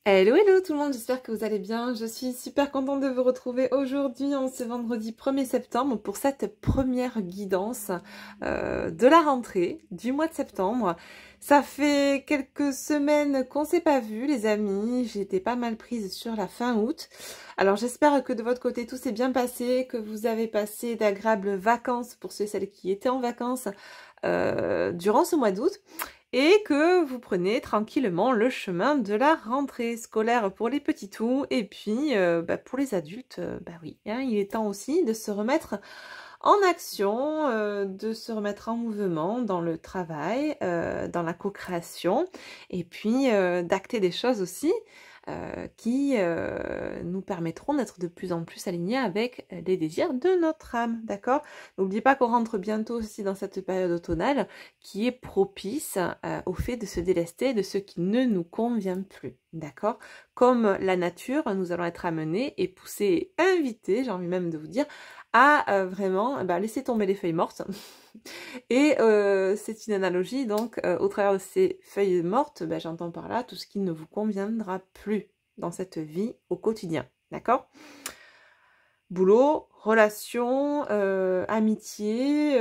Hello, hello tout le monde, j'espère que vous allez bien. Je suis super contente de vous retrouver aujourd'hui, en ce vendredi 1er septembre, pour cette première guidance de la rentrée du mois de septembre. Ça fait quelques semaines qu'on s'est pas vu, les amis. J'ai été pas mal prise sur la fin août. Alors j'espère que de votre côté tout s'est bien passé, que vous avez passé d'agréables vacances pour ceux et celles qui étaient en vacances durant ce mois d'août, et que vous prenez tranquillement le chemin de la rentrée scolaire pour les petits tout, et puis pour les adultes, oui, hein, il est temps aussi de se remettre en action, de se remettre en mouvement dans le travail, dans la co-création, et puis d'acter des choses aussi qui nous permettront d'être de plus en plus alignés avec les désirs de notre âme, d'accord? N'oubliez pas qu'on rentre bientôt aussi dans cette période automnale qui est propice au fait de se délester de ce qui ne nous convient plus, d'accord? Comme la nature, nous allons être amenés et poussés, invités, j'ai envie même de vous dire, à vraiment laisser tomber les feuilles mortes. Et c'est une analogie, donc au travers de ces feuilles mortes, j'entends par là tout ce qui ne vous conviendra plus dans cette vie au quotidien, d'accord? Boulot, relations, amitié,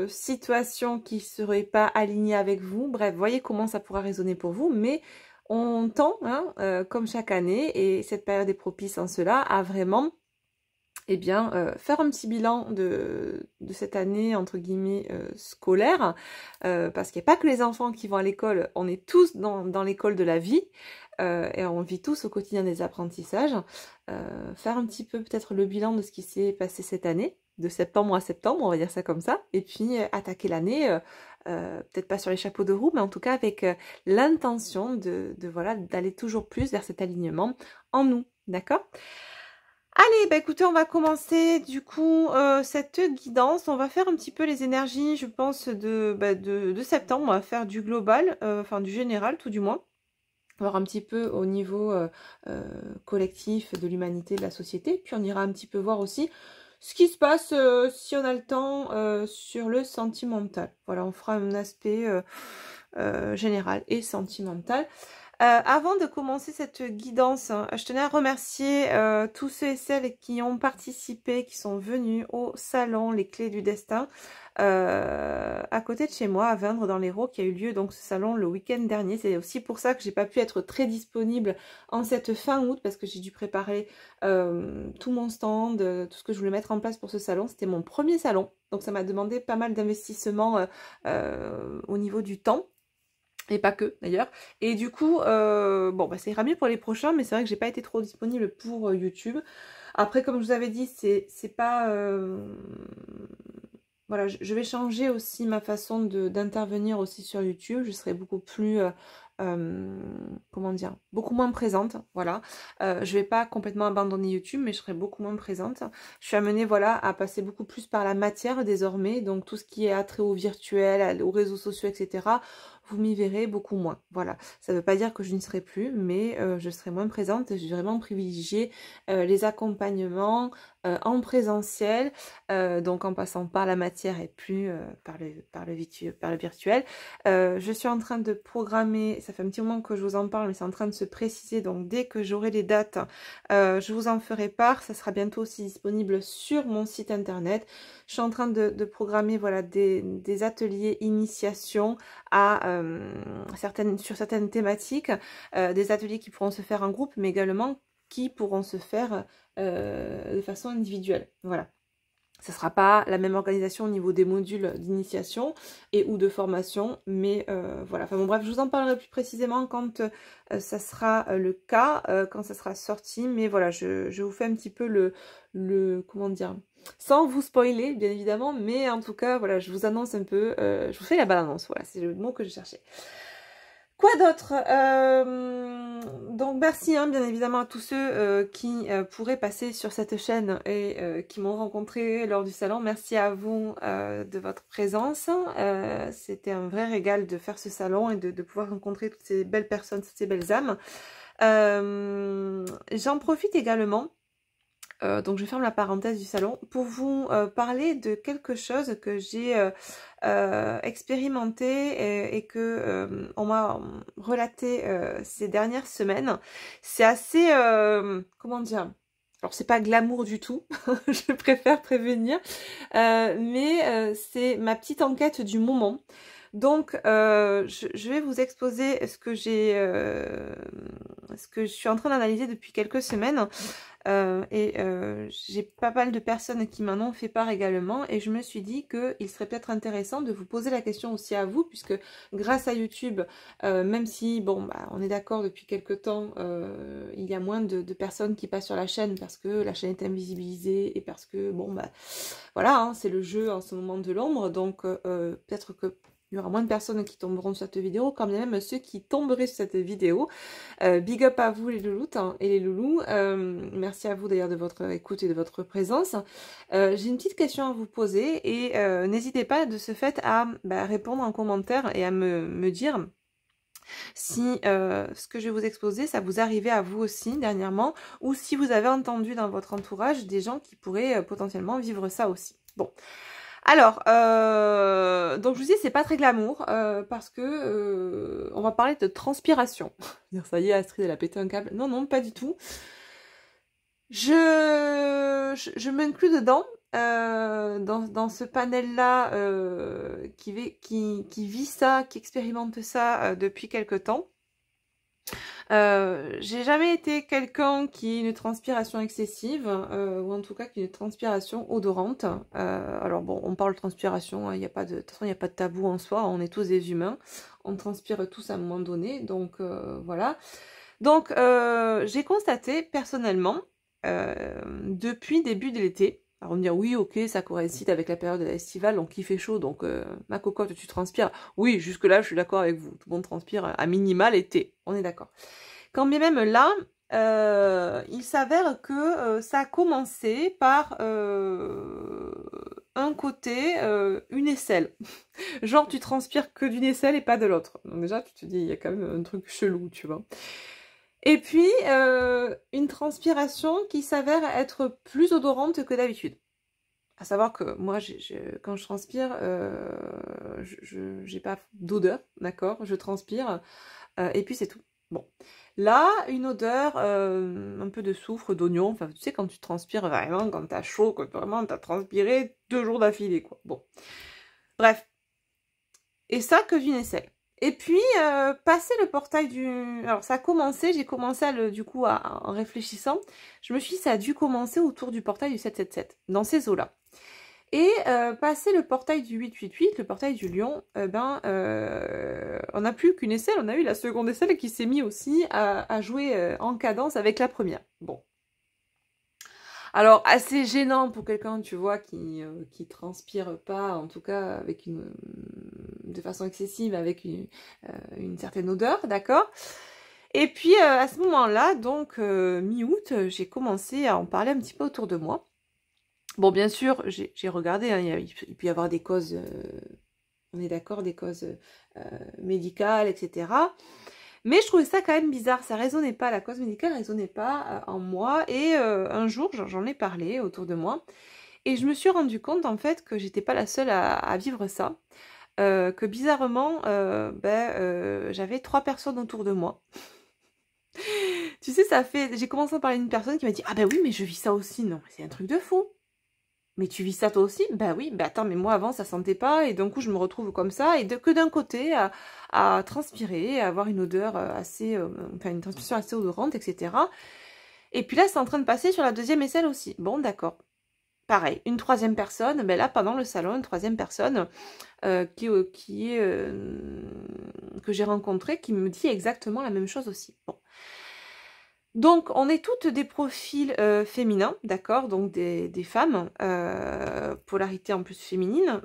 situations qui ne seraient pas alignées avec vous, bref, voyez comment ça pourra résonner pour vous, mais on tend, hein, comme chaque année, et cette période est propice en cela, à vraiment faire un petit bilan de cette année, entre guillemets, scolaire, parce qu'il n'y a pas que les enfants qui vont à l'école, on est tous dans l'école de la vie, et on vit tous au quotidien des apprentissages. Faire un petit peu peut-être le bilan de ce qui s'est passé cette année, de septembre à septembre, on va dire ça comme ça, et puis attaquer l'année, peut-être pas sur les chapeaux de roue, mais en tout cas avec l'intention voilà, d'aller toujours plus vers cet alignement en nous, d'accord? Allez, écoutez, on va commencer du coup cette guidance. On va faire un petit peu les énergies, je pense, de septembre. On va faire du global, enfin du général tout du moins. Voir un petit peu au niveau collectif de l'humanité, de la société. Puis on ira un petit peu voir aussi ce qui se passe, si on a le temps, sur le sentimental. Voilà, on fera un aspect général et sentimental. Avant de commencer cette guidance, hein, je tenais à remercier tous ceux et celles qui ont participé, qui sont venus au salon Les Clés du Destin, à côté de chez moi, à Vindre dans l'Hérault, qui a eu lieu donc ce salon le week-end dernier. C'est aussi pour ça que j'ai pas pu être très disponible en cette fin août, parce que j'ai dû préparer tout mon stand, tout ce que je voulais mettre en place pour ce salon. C'était mon premier salon, donc ça m'a demandé pas mal d'investissement au niveau du temps. Et pas que d'ailleurs. Et du coup, ça ira mieux pour les prochains, mais c'est vrai que j'ai pas été trop disponible pour YouTube. Après, comme je vous avais dit, c'est pas... Voilà, je vais changer aussi ma façon d'intervenir aussi sur YouTube. Je serai beaucoup plus... comment dire, beaucoup moins présente, voilà. Je vais pas complètement abandonner YouTube, mais je serai beaucoup moins présente. Je suis amenée, voilà, à passer beaucoup plus par la matière désormais, donc tout ce qui est attrait au virtuel, aux réseaux sociaux, etc., vous m'y verrez beaucoup moins, voilà. Ça ne veut pas dire que je n'y serai plus, mais je serai moins présente. Je vais vraiment privilégier les accompagnements en présentiel, donc en passant par la matière et plus par le virtuel. Je suis en train de programmer, ça fait un petit moment que je vous en parle, mais c'est en train de se préciser, donc dès que j'aurai les dates, je vous en ferai part. Ça sera bientôt aussi disponible sur mon site internet. Je suis en train de programmer, voilà, des ateliers initiation sur certaines thématiques, des ateliers qui pourront se faire en groupe, mais également qui pourront se faire de façon individuelle, voilà. Ce ne sera pas la même organisation au niveau des modules d'initiation et ou de formation, mais voilà. Enfin bon, bref, je vous en parlerai plus précisément quand ça sera le cas, quand ça sera sorti. Mais voilà, je vous fais un petit peu comment dire, sans vous spoiler, bien évidemment, mais en tout cas, voilà, je vous annonce un peu, je vous fais la balance, voilà, c'est le mot que je cherchais. Quoi d'autre? Donc merci hein, bien évidemment à tous ceux qui pourraient passer sur cette chaîne et qui m'ont rencontré lors du salon. Merci à vous de votre présence. C'était un vrai régal de faire ce salon et de pouvoir rencontrer toutes ces belles personnes, toutes ces belles âmes. J'en profite également Donc je ferme la parenthèse du salon pour vous parler de quelque chose que j'ai expérimenté et que on m'a relaté ces dernières semaines. C'est assez, comment dire, alors c'est pas glamour du tout, je préfère prévenir, mais c'est ma petite enquête du moment. Donc, je vais vous exposer ce que je suis en train d'analyser depuis quelques semaines. J'ai pas mal de personnes qui m'en ont fait part également. Et je me suis dit qu'il serait peut-être intéressant de vous poser la question aussi à vous, puisque grâce à YouTube, même si, bon, bah, on est d'accord depuis quelques temps, il y a moins de personnes qui passent sur la chaîne parce que la chaîne est invisibilisée et parce que, bon, bah, voilà, hein, c'est le jeu en ce moment de l'ombre. Donc, peut-être que il y aura moins de personnes qui tomberont sur cette vidéo, quand bien même ceux qui tomberaient sur cette vidéo. Big up à vous les louloutes et les loulous. Merci à vous d'ailleurs de votre écoute et de votre présence. J'ai une petite question à vous poser et n'hésitez pas de ce fait à répondre en commentaire et à me dire si ce que je vais vous exposer, ça vous arrivait à vous aussi dernièrement, ou si vous avez entendu dans votre entourage des gens qui pourraient potentiellement vivre ça aussi. Bon. Alors, donc je vous dis, c'est pas très glamour, parce que on va parler de transpiration. Ça y est, Astrid, elle a pété un câble. Non, non, pas du tout. Je m'inclus dedans, dans ce panel-là, qui vit ça, qui expérimente ça depuis quelque temps. J'ai jamais été quelqu'un qui ait une transpiration excessive, ou en tout cas qui ait une transpiration odorante. Alors bon, on parle de transpiration, hein, de toute façon il n'y a pas de tabou en soi, on est tous des humains, on transpire tous à un moment donné, donc voilà. Donc j'ai constaté personnellement, depuis début de l'été, alors on me dit oui ok ça coïncide avec la période estivale donc il fait chaud donc ma cocotte tu transpires, oui jusque là je suis d'accord avec vous, tout le monde transpire à minima l'été, on est d'accord. Quand bien même là il s'avère que ça a commencé par un côté, une aisselle, genre tu transpires que d'une aisselle et pas de l'autre, donc déjà tu te dis il y a quand même un truc chelou tu vois. Et puis, une transpiration qui s'avère être plus odorante que d'habitude. À savoir que moi, quand je transpire, j'ai pas d'odeur, d'accord? Je transpire, et puis c'est tout. Bon. Là, une odeur, un peu de soufre, d'oignon, enfin, tu sais, quand tu transpires vraiment, quand t'as chaud, quand vraiment t'as transpiré 2 jours d'affilée, quoi. Bon. Bref. Et ça, que d'une aisselle. Et puis, passer le portail du... Alors, ça a commencé, j'ai commencé en réfléchissant, je me suis dit, ça a dû commencer autour du portail du 777, dans ces eaux-là. Et passer le portail du 888, le portail du lion, on n'a plus qu'une aisselle, on a eu la seconde aisselle qui s'est mise aussi à jouer en cadence avec la première. Bon. Alors, assez gênant pour quelqu'un, tu vois, qui transpire pas, en tout cas avec de façon excessive, avec une certaine odeur, d'accord? Et puis, à ce moment-là, donc, mi-août, j'ai commencé à en parler un petit peu autour de moi. Bon, bien sûr, j'ai regardé, hein, il peut y avoir des causes, on est d'accord, des causes médicales, etc., mais je trouvais ça quand même bizarre, ça résonnait pas, la cause médicale résonnait pas en moi. Et un jour, j'en ai parlé autour de moi. Et je me suis rendu compte en fait que j'étais pas la seule à vivre ça. Que bizarrement, j'avais 3 personnes autour de moi. Tu sais, j'ai commencé à parler d'une personne qui m'a dit « Ah ben oui, mais je vis ça aussi. » Non, c'est un truc de fou. Mais tu vis ça toi aussi? Bah oui, bah attends, mais moi avant ça sentait pas et d'un coup je me retrouve comme ça et que d'un côté à transpirer, à avoir une odeur assez, enfin une transpiration assez odorante, etc. Et puis là c'est en train de passer sur la deuxième aisselle aussi. Bon d'accord. Pareil, une troisième personne, ben là pendant le salon, une troisième personne que j'ai rencontrée qui me dit exactement la même chose aussi. Bon. Donc, on est toutes des profils féminins, d'accord? Donc, des femmes, polarité en plus féminine,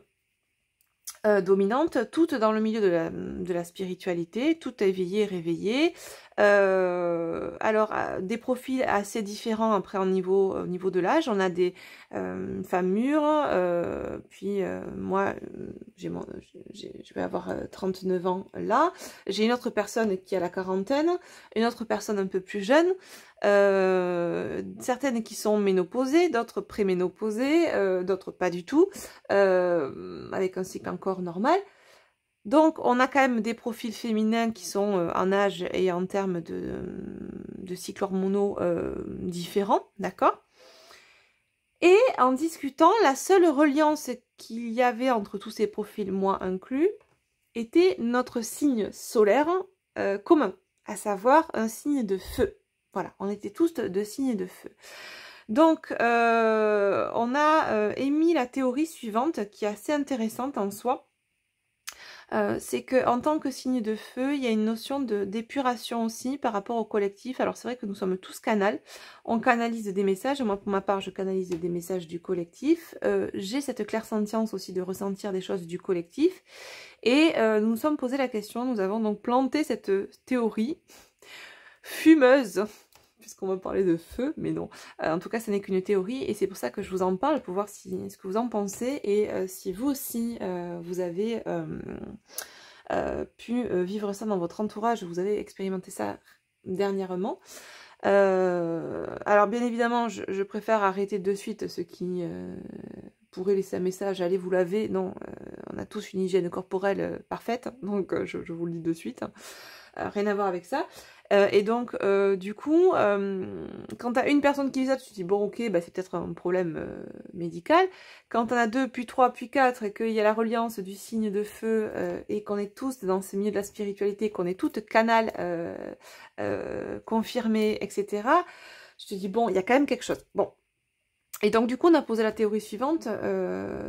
dominante, toutes dans le milieu de la spiritualité, toutes éveillées, réveillées, Alors, des profils assez différents après au niveau de l'âge. On a des femmes mûres, puis moi, je vais avoir 39 ans là. J'ai une autre personne qui a la quarantaine, une autre personne un peu plus jeune, certaines qui sont ménopausées, d'autres préménopausées, d'autres pas du tout, avec un cycle encore normal. Donc, on a quand même des profils féminins qui sont en âge et en termes de cycles hormonaux différents, d'accord? Et en discutant, la seule reliance qu'il y avait entre tous ces profils, moi inclus, était notre signe solaire commun, à savoir un signe de feu. Voilà, on était tous de signes de feu. Donc, on a émis la théorie suivante, qui est assez intéressante en soi. C'est qu'en tant que signe de feu, il y a une notion d'épuration aussi par rapport au collectif. Alors c'est vrai que nous sommes tous canals, on canalise des messages, moi pour ma part je canalise des messages du collectif, j'ai cette clairsentience aussi de ressentir des choses du collectif, et nous nous sommes posé la question, nous avons donc planté cette théorie fumeuse, puisqu'on va parler de feu, mais non. En tout cas, ce n'est qu'une théorie, et c'est pour ça que je vous en parle, pour voir ce que vous en pensez, et si vous aussi, vous avez pu vivre ça dans votre entourage, vous avez expérimenté ça dernièrement. Alors, bien évidemment, je préfère arrêter de suite ceux qui pourraient laisser un message, allez vous laver. Non, on a tous une hygiène corporelle parfaite, donc je vous le dis de suite. Rien à voir avec ça. Et donc, du coup, quand tu as une personne qui dit ça, tu te dis, bon, ok, bah, c'est peut-être un problème médical. Quand tu en as 2, puis 3, puis 4, et qu'il y a la reliance du signe de feu, et qu'on est tous dans ce milieu de la spiritualité, qu'on est toutes canal confirmées, etc., je te dis, bon, il y a quand même quelque chose. Bon. Et donc, du coup, on a posé la théorie suivante,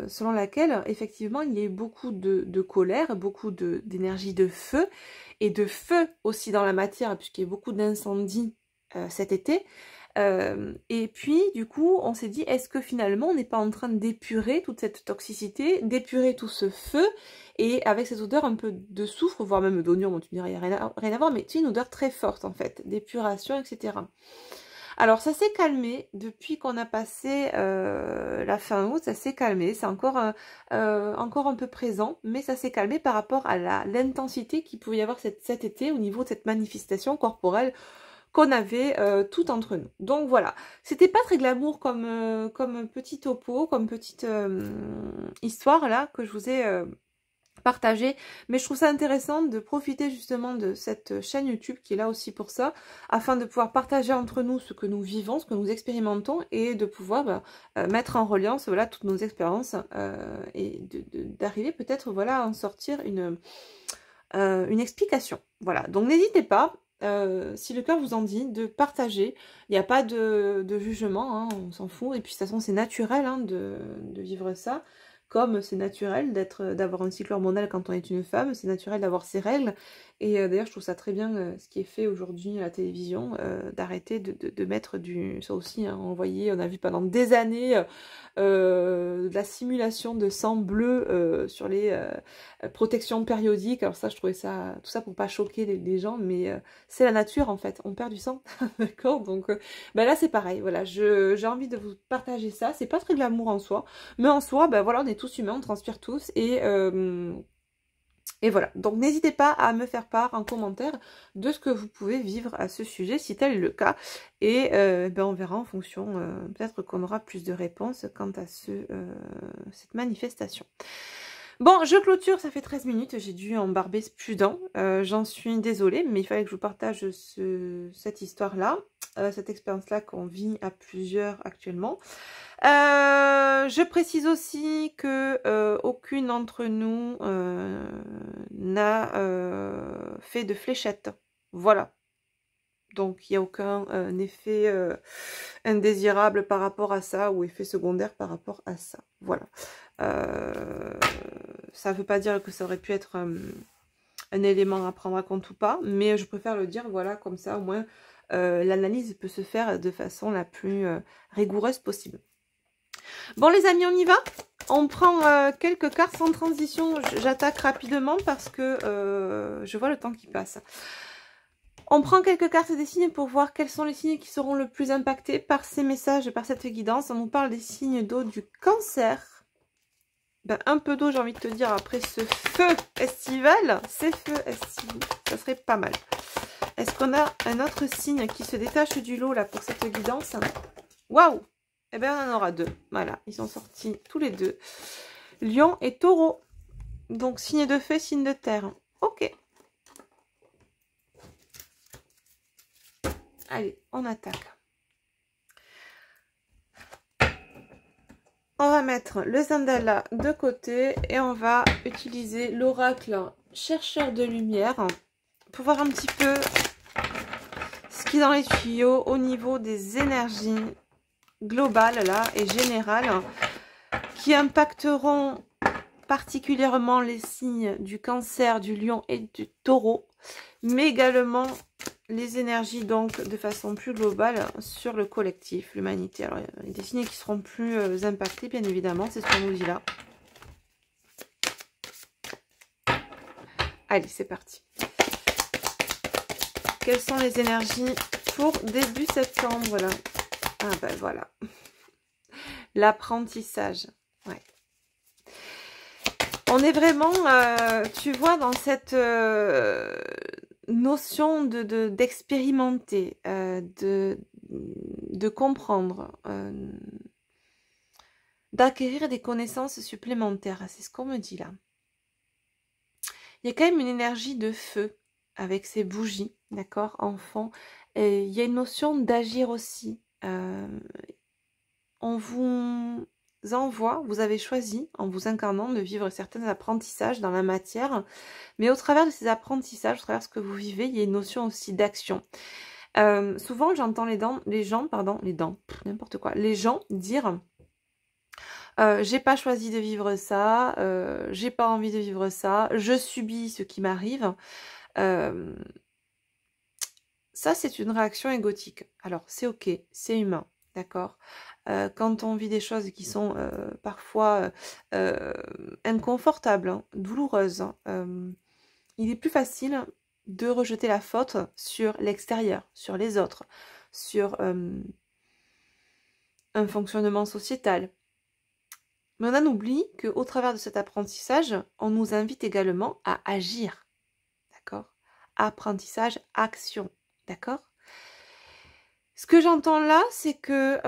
selon laquelle, effectivement, il y a eu beaucoup de colère, beaucoup d'énergie de feu, et de feu aussi dans la matière, puisqu'il y a eu beaucoup d'incendies cet été. Et puis, du coup, on s'est dit, est-ce que finalement, on n'est pas en train d'épurer toute cette toxicité, d'épurer tout ce feu, et avec cette odeur un peu de soufre, voire même d'oignon, bon, tu me diras, il n'y a rien à voir, mais c'est une odeur très forte, en fait, d'épuration, etc. Alors ça s'est calmé depuis qu'on a passé la fin août, ça s'est calmé, c'est encore un peu présent, mais ça s'est calmé par rapport à l'intensité qu'il pouvait y avoir cet été au niveau de cette manifestation corporelle qu'on avait tout entre nous. Donc voilà, c'était pas très glamour comme petit topo, comme petite histoire là que je vous ai partager, mais je trouve ça intéressant de profiter justement de cette chaîne YouTube qui est là aussi pour ça, afin de pouvoir partager entre nous ce que nous vivons, ce que nous expérimentons, et de pouvoir mettre en reliance voilà, toutes nos expériences, et d'arriver peut-être voilà, à en sortir une explication. Voilà, donc n'hésitez pas, si le cœur vous en dit, de partager. Il n'y a pas de jugement, hein, on s'en fout, et puis de toute façon c'est naturel hein, de vivre ça. Comme c'est naturel d'avoir un cycle hormonal quand on est une femme, c'est naturel d'avoir ses règles. Et d'ailleurs, je trouve ça très bien ce qui est fait aujourd'hui à la télévision, d'arrêter de mettre du... Ça aussi, hein, on a vu pendant des années de la simulation de sang bleu sur les protections périodiques. Alors ça, je trouvais ça... Tout ça pour pas choquer les gens, mais c'est la nature en fait. On perd du sang, d'accord. Donc ben là, c'est pareil. Voilà, j'ai envie de vous partager ça. C'est pas très glamour en soi, mais en soi, ben voilà, on est tous humains, on transpire tous, et voilà. Donc n'hésitez pas à me faire part en commentaire de ce que vous pouvez vivre à ce sujet, si tel est le cas, et ben on verra en fonction, peut-être qu'on aura plus de réponses quant à cette manifestation. Bon, je clôture, ça fait 13 minutes, j'ai dû embarber plus d'un, j'en suis désolée, mais il fallait que je vous partage cette histoire-là, cette expérience-là qu'on vit à plusieurs actuellement. Je précise aussi que aucune d'entre nous n'a fait de fléchette, voilà. Donc il n'y a aucun effet indésirable par rapport à ça, ou effet secondaire par rapport à ça, voilà. Ça ne veut pas dire que ça aurait pu être un élément à prendre en compte ou pas, mais je préfère le dire, voilà, comme ça au moins l'analyse peut se faire de façon la plus rigoureuse possible. Bon les amis, on y va. On prend quelques cartes sans transition, j'attaque rapidement parce que je vois le temps qui passe. On prend quelques cartes des signes pour voir quels sont les signes qui seront le plus impactés par ces messages et par cette guidance. On nous parle des signes d'eau du Cancer. Ben, un peu d'eau, j'ai envie de te dire, après ce feu estival, ces feux estivaux, ça serait pas mal. Est-ce qu'on a un autre signe qui se détache du lot là pour cette guidance? Waouh! Eh bien, on en aura deux. Voilà, ils sont sortis tous les deux. Lion et Taureau. Donc, signe de feu, signe de terre. Ok. Allez, on attaque. On va mettre le Zendala de côté et on va utiliser l'oracle chercheur de lumière pour voir un petit peu ce qui est dans les tuyaux au niveau des énergies globales là et générales qui impacteront particulièrement les signes du Cancer, du Lion et du Taureau, mais également les énergies donc de façon plus globale sur le collectif, l'humanité. Alors il y a des signes qui seront plus impactés bien évidemment, c'est ce qu'on nous dit là. Allez, c'est parti. Quelles sont les énergies pour début septembre là? Ah ben voilà. L'apprentissage. Ouais. On est vraiment, tu vois, dans cette notion d'expérimenter, de comprendre, d'acquérir des connaissances supplémentaires. C'est ce qu'on me dit là. Il y a quand même une énergie de feu avec ces bougies, d'accord, en fond. Et il y a une notion d'agir aussi. On vous envoie, vous avez choisi, en vous incarnant, de vivre certains apprentissages dans la matière. Mais au travers de ces apprentissages, au travers de ce que vous vivez, il y a une notion aussi d'action. Souvent, j'entends les gens dire j'ai pas choisi de vivre ça, j'ai pas envie de vivre ça, je subis ce qui m'arrive. Ça, c'est une réaction égotique. Alors, c'est ok, c'est humain, d'accord. Quand on vit des choses qui sont parfois inconfortables, hein, douloureuses, il est plus facile de rejeter la faute sur l'extérieur, sur les autres, sur un fonctionnement sociétal. Mais on en oublie qu'au travers de cet apprentissage, on nous invite également à agir. D'accord? Apprentissage, action. D'accord? Ce que j'entends là, c'est que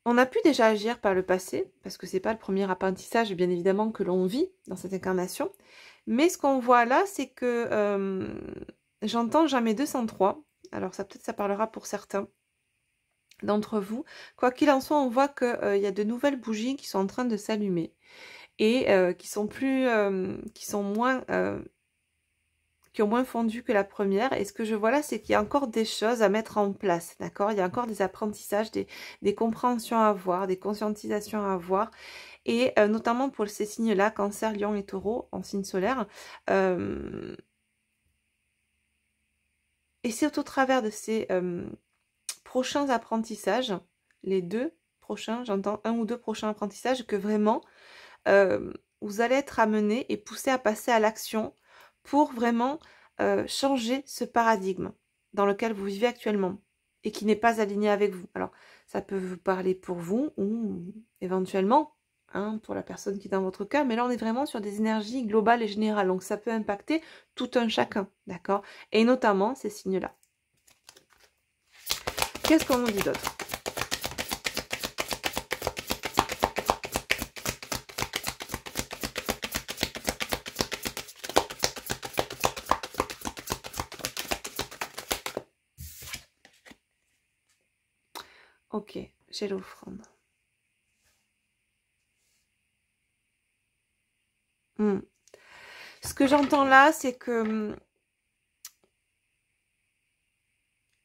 on a pu déjà agir par le passé, parce que c'est pas le premier apprentissage, bien évidemment, que l'on vit dans cette incarnation. Mais ce qu'on voit là, c'est que j'entends jamais 203. Alors ça peut-être ça parlera pour certains d'entre vous. Quoi qu'il en soit, on voit qu'il y a de nouvelles bougies qui sont en train de s'allumer et qui ont moins fondu que la première. Et ce que je vois là, c'est qu'il y a encore des choses à mettre en place, d'accord? Il y a encore des apprentissages, des compréhensions à avoir, des conscientisations à avoir. Et notamment pour ces signes-là, Cancer, Lion et Taureau, en signe solaire. Et c'est au travers de ces prochains apprentissages, les deux prochains, j'entends un ou deux prochains apprentissages, que vraiment vous allez être amené et poussé à passer à l'action pour vraiment changer ce paradigme dans lequel vous vivez actuellement et qui n'est pas aligné avec vous. Alors, ça peut vous parler pour vous ou éventuellement hein, pour la personne qui est dans votre cœur, mais là, on est vraiment sur des énergies globales et générales, donc ça peut impacter tout un chacun, d'accord? Et notamment ces signes-là. Qu'est-ce qu'on nous dit d'autre? Ok, j'ai l'offrande. Ce que j'entends là, c'est que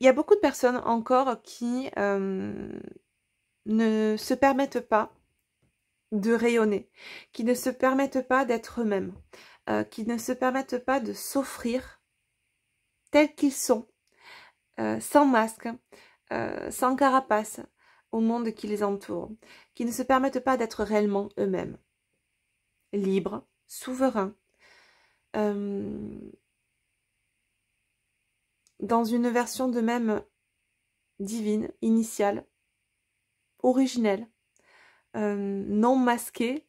il y a beaucoup de personnes encore qui ne se permettent pas de rayonner, qui ne se permettent pas d'être eux-mêmes, qui ne se permettent pas de s'offrir tels qu'ils sont, sans masque, sans carapace, au monde qui les entoure, qui ne se permettent pas d'être réellement eux-mêmes, libres, souverains, dans une version de même divine, initiale, originelle, non masquée.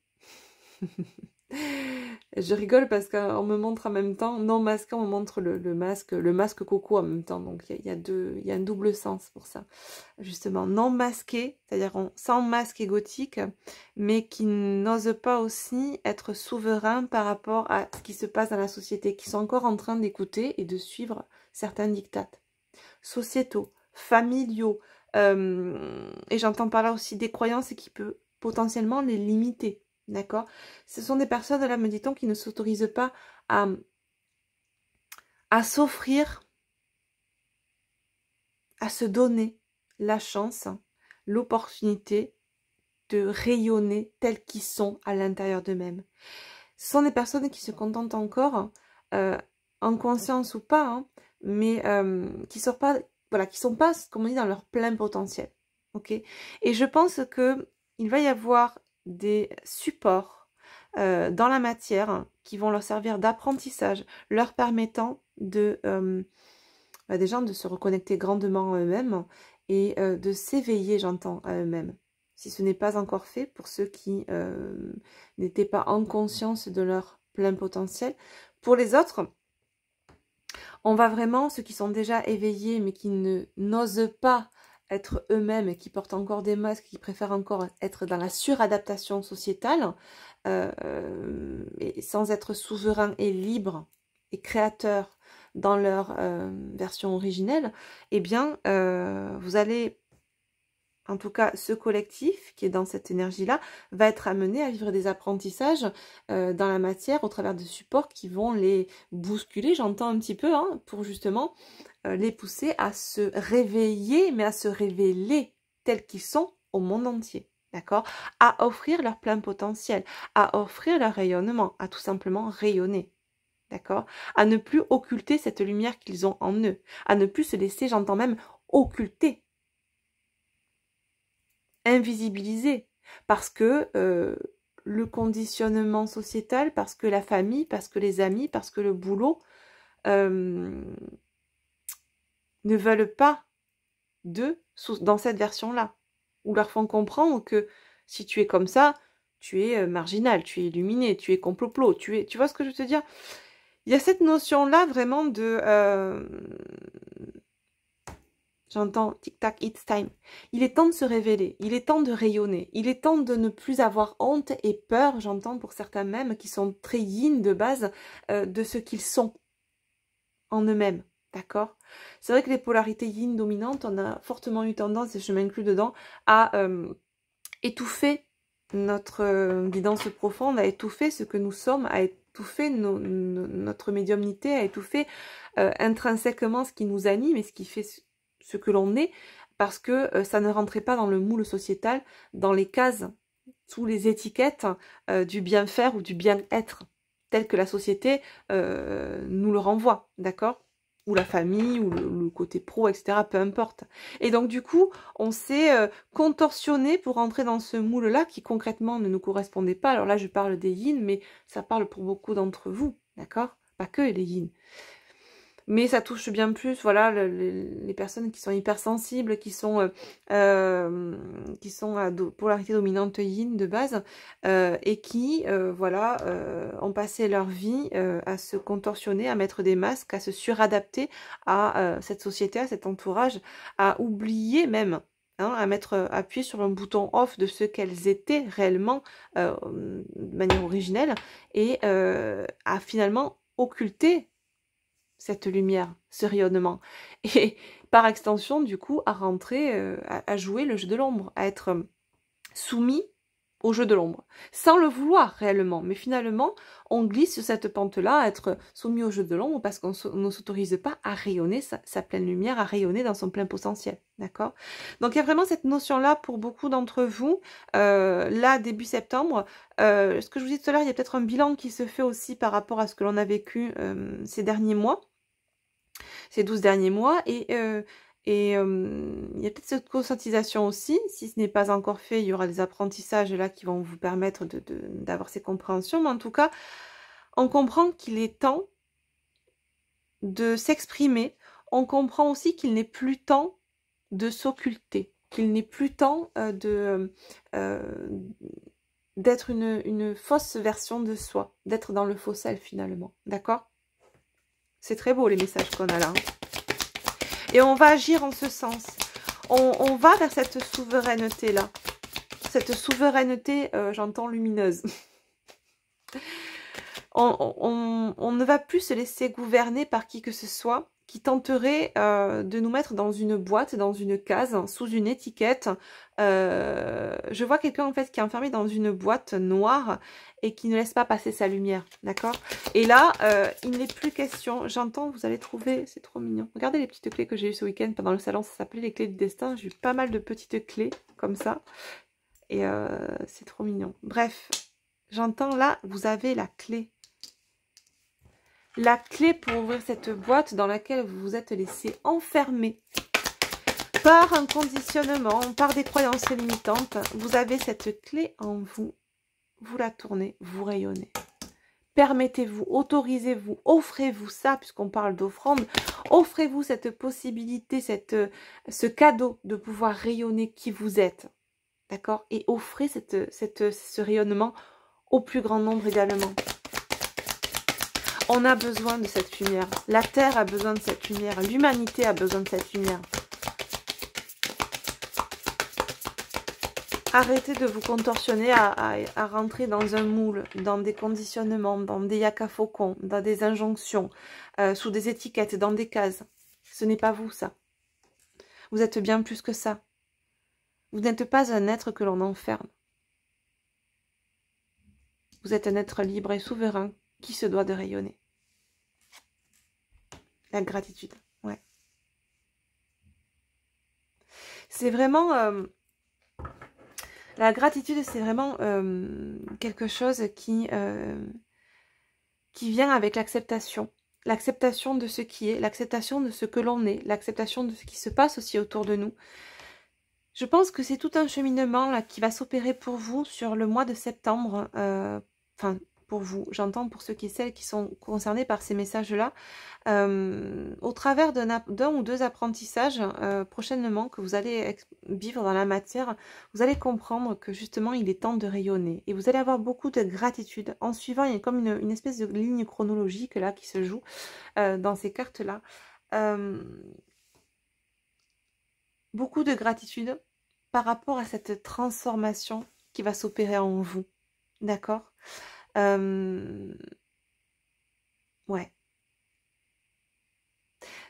Je rigole parce qu'on me montre en même temps, non masqué, on me montre le masque coco en même temps. Donc il y a un double sens pour ça. Justement, non masqué, c'est-à-dire sans masque égotique, mais qui n'ose pas aussi être souverain par rapport à ce qui se passe dans la société, qui sont encore en train d'écouter et de suivre certains diktats sociétaux, familiaux, et j'entends par là aussi des croyances qui peuvent potentiellement les limiter. D'accord? Ce sont des personnes, là, me dit-on, qui ne s'autorisent pas à s'offrir, à se donner la chance, l'opportunité de rayonner tels qu'ils sont à l'intérieur d'eux-mêmes. Ce sont des personnes qui se contentent encore, en conscience ou pas, hein, mais qui sont pas, voilà, qui sont pas, comme on dit, dans leur plein potentiel. Ok? Et je pense que il va y avoir des supports dans la matière qui vont leur servir d'apprentissage, leur permettant de déjà de se reconnecter grandement à eux-mêmes et de s'éveiller, j'entends, à eux-mêmes. Si ce n'est pas encore fait pour ceux qui n'étaient pas en conscience de leur plein potentiel. Pour les autres, on va vraiment, ceux qui sont déjà éveillés mais qui n'osent pas être eux-mêmes et qui portent encore des masques, qui préfèrent encore être dans la suradaptation sociétale, et sans être souverains et libres et créateurs dans leur version originelle, eh bien, vous allez, en tout cas, ce collectif qui est dans cette énergie-là, va être amené à vivre des apprentissages dans la matière au travers de supports qui vont les bousculer, j'entends un petit peu, hein, pour justement les pousser à se réveiller, mais à se révéler tels qu'ils sont au monde entier. D'accord? À offrir leur plein potentiel, à offrir leur rayonnement, à tout simplement rayonner. D'accord? À ne plus occulter cette lumière qu'ils ont en eux, à ne plus se laisser, j'entends même, occulter, invisibiliser, parce que le conditionnement sociétal, parce que la famille, parce que les amis, parce que le boulot ne veulent pas d'eux dans cette version-là, ou leur font comprendre que si tu es comme ça, tu es marginal, tu es illuminé, tu es complot, tu vois ce que je veux te dire? Il y a cette notion-là vraiment de... j'entends tic-tac, it's time. Il est temps de se révéler, il est temps de rayonner, il est temps de ne plus avoir honte et peur, j'entends pour certains même, qui sont très yin de base, de ce qu'ils sont en eux-mêmes. D'accord? C'est vrai que les polarités yin dominantes, on a fortement eu tendance, et je m'inclus dedans, à étouffer notre guidance profonde, à étouffer ce que nous sommes, à étouffer notre médiumnité, à étouffer intrinsèquement ce qui nous anime et ce qui fait ce que l'on est, parce que ça ne rentrait pas dans le moule sociétal, dans les cases, sous les étiquettes du bien faire ou du bien-être, tel que la société nous le renvoie, d'accord? Ou la famille, ou le côté pro, etc., peu importe. Et donc du coup, on s'est contorsionné pour entrer dans ce moule-là qui concrètement ne nous correspondait pas. Alors là, je parle des yin, mais ça parle pour beaucoup d'entre vous, d'accord? Pas que les yin. Mais ça touche bien plus, voilà, les personnes qui sont hypersensibles, qui sont à polarité dominante yin de base, et qui, voilà, ont passé leur vie à se contorsionner, à mettre des masques, à se suradapter à cette société, à cet entourage, à oublier même, hein, à mettre appuyé sur le bouton off de ce qu'elles étaient réellement de manière originelle, et à finalement occulter cette lumière, ce rayonnement. Et par extension, du coup, à rentrer, à jouer le jeu de l'ombre, à être soumis au jeu de l'ombre, sans le vouloir réellement. Mais finalement, on glisse sur cette pente-là, à être soumis au jeu de l'ombre, parce qu'on ne s'autorise pas à rayonner sa pleine lumière, à rayonner dans son plein potentiel. D'accord? Donc il y a vraiment cette notion-là pour beaucoup d'entre vous. Là, début septembre, ce que je vous disais tout à l'heure, il y a peut-être un bilan qui se fait aussi par rapport à ce que l'on a vécu ces derniers mois, ces 12 derniers mois, et il y a peut-être cette conscientisation aussi. Si ce n'est pas encore fait, il y aura des apprentissages là qui vont vous permettre d'avoir ces compréhensions, mais en tout cas, On comprend qu'il est temps de s'exprimer. On comprend aussi qu'il n'est plus temps de s'occulter, qu'il n'est plus temps d'être une fausse version de soi, d'être dans le faux self finalement, d'accord? C'est très beau les messages qu'on a là. Hein. Et on va agir en ce sens. On va vers cette souveraineté-là. Cette souveraineté, j'entends lumineuse. On ne va plus se laisser gouverner par qui que ce soit qui tenterait de nous mettre dans une boîte, dans une case, sous une étiquette. Je vois quelqu'un en fait qui est enfermé dans une boîte noire et qui ne laisse pas passer sa lumière, d'accord? Et là, il n'est plus question, j'entends, vous allez trouver, c'est trop mignon. Regardez les petites clés que j'ai eues ce week-end pendant le salon, ça s'appelait les clés du destin. J'ai eu pas mal de petites clés comme ça. Et c'est trop mignon. Bref, j'entends là, vous avez la clé. La clé pour ouvrir cette boîte dans laquelle vous vous êtes laissé enfermer par un conditionnement, par des croyances limitantes. Vous avez cette clé en vous. Vous la tournez, vous rayonnez. Permettez-vous, autorisez-vous, offrez-vous ça, puisqu'on parle d'offrande. Offrez-vous cette possibilité, ce cadeau de pouvoir rayonner qui vous êtes. D'accord? Et offrez ce rayonnement au plus grand nombre également. On a besoin de cette lumière. La Terre a besoin de cette lumière. L'humanité a besoin de cette lumière. Arrêtez de vous contorsionner à rentrer dans un moule, dans des conditionnements, dans des yakafokons, dans des injonctions, sous des étiquettes, dans des cases. Ce n'est pas vous, ça. Vous êtes bien plus que ça. Vous n'êtes pas un être que l'on enferme. Vous êtes un être libre et souverain qui se doit de rayonner. La gratitude, ouais. C'est vraiment... la gratitude, c'est vraiment quelque chose qui vient avec l'acceptation. L'acceptation de ce qui est, l'acceptation de ce que l'on est, l'acceptation de ce qui se passe aussi autour de nous. Je pense que c'est tout un cheminement là, qui va s'opérer pour vous sur le mois de septembre. Enfin, pour vous, j'entends pour ceux et celles qui sont concernés par ces messages-là, au travers d'un ou deux apprentissages prochainement que vous allez vivre dans la matière, vous allez comprendre que justement il est temps de rayonner et vous allez avoir beaucoup de gratitude en suivant, il y a comme une espèce de ligne chronologique là qui se joue dans ces cartes-là. Beaucoup de gratitude par rapport à cette transformation qui va s'opérer en vous, d'accord? Ouais.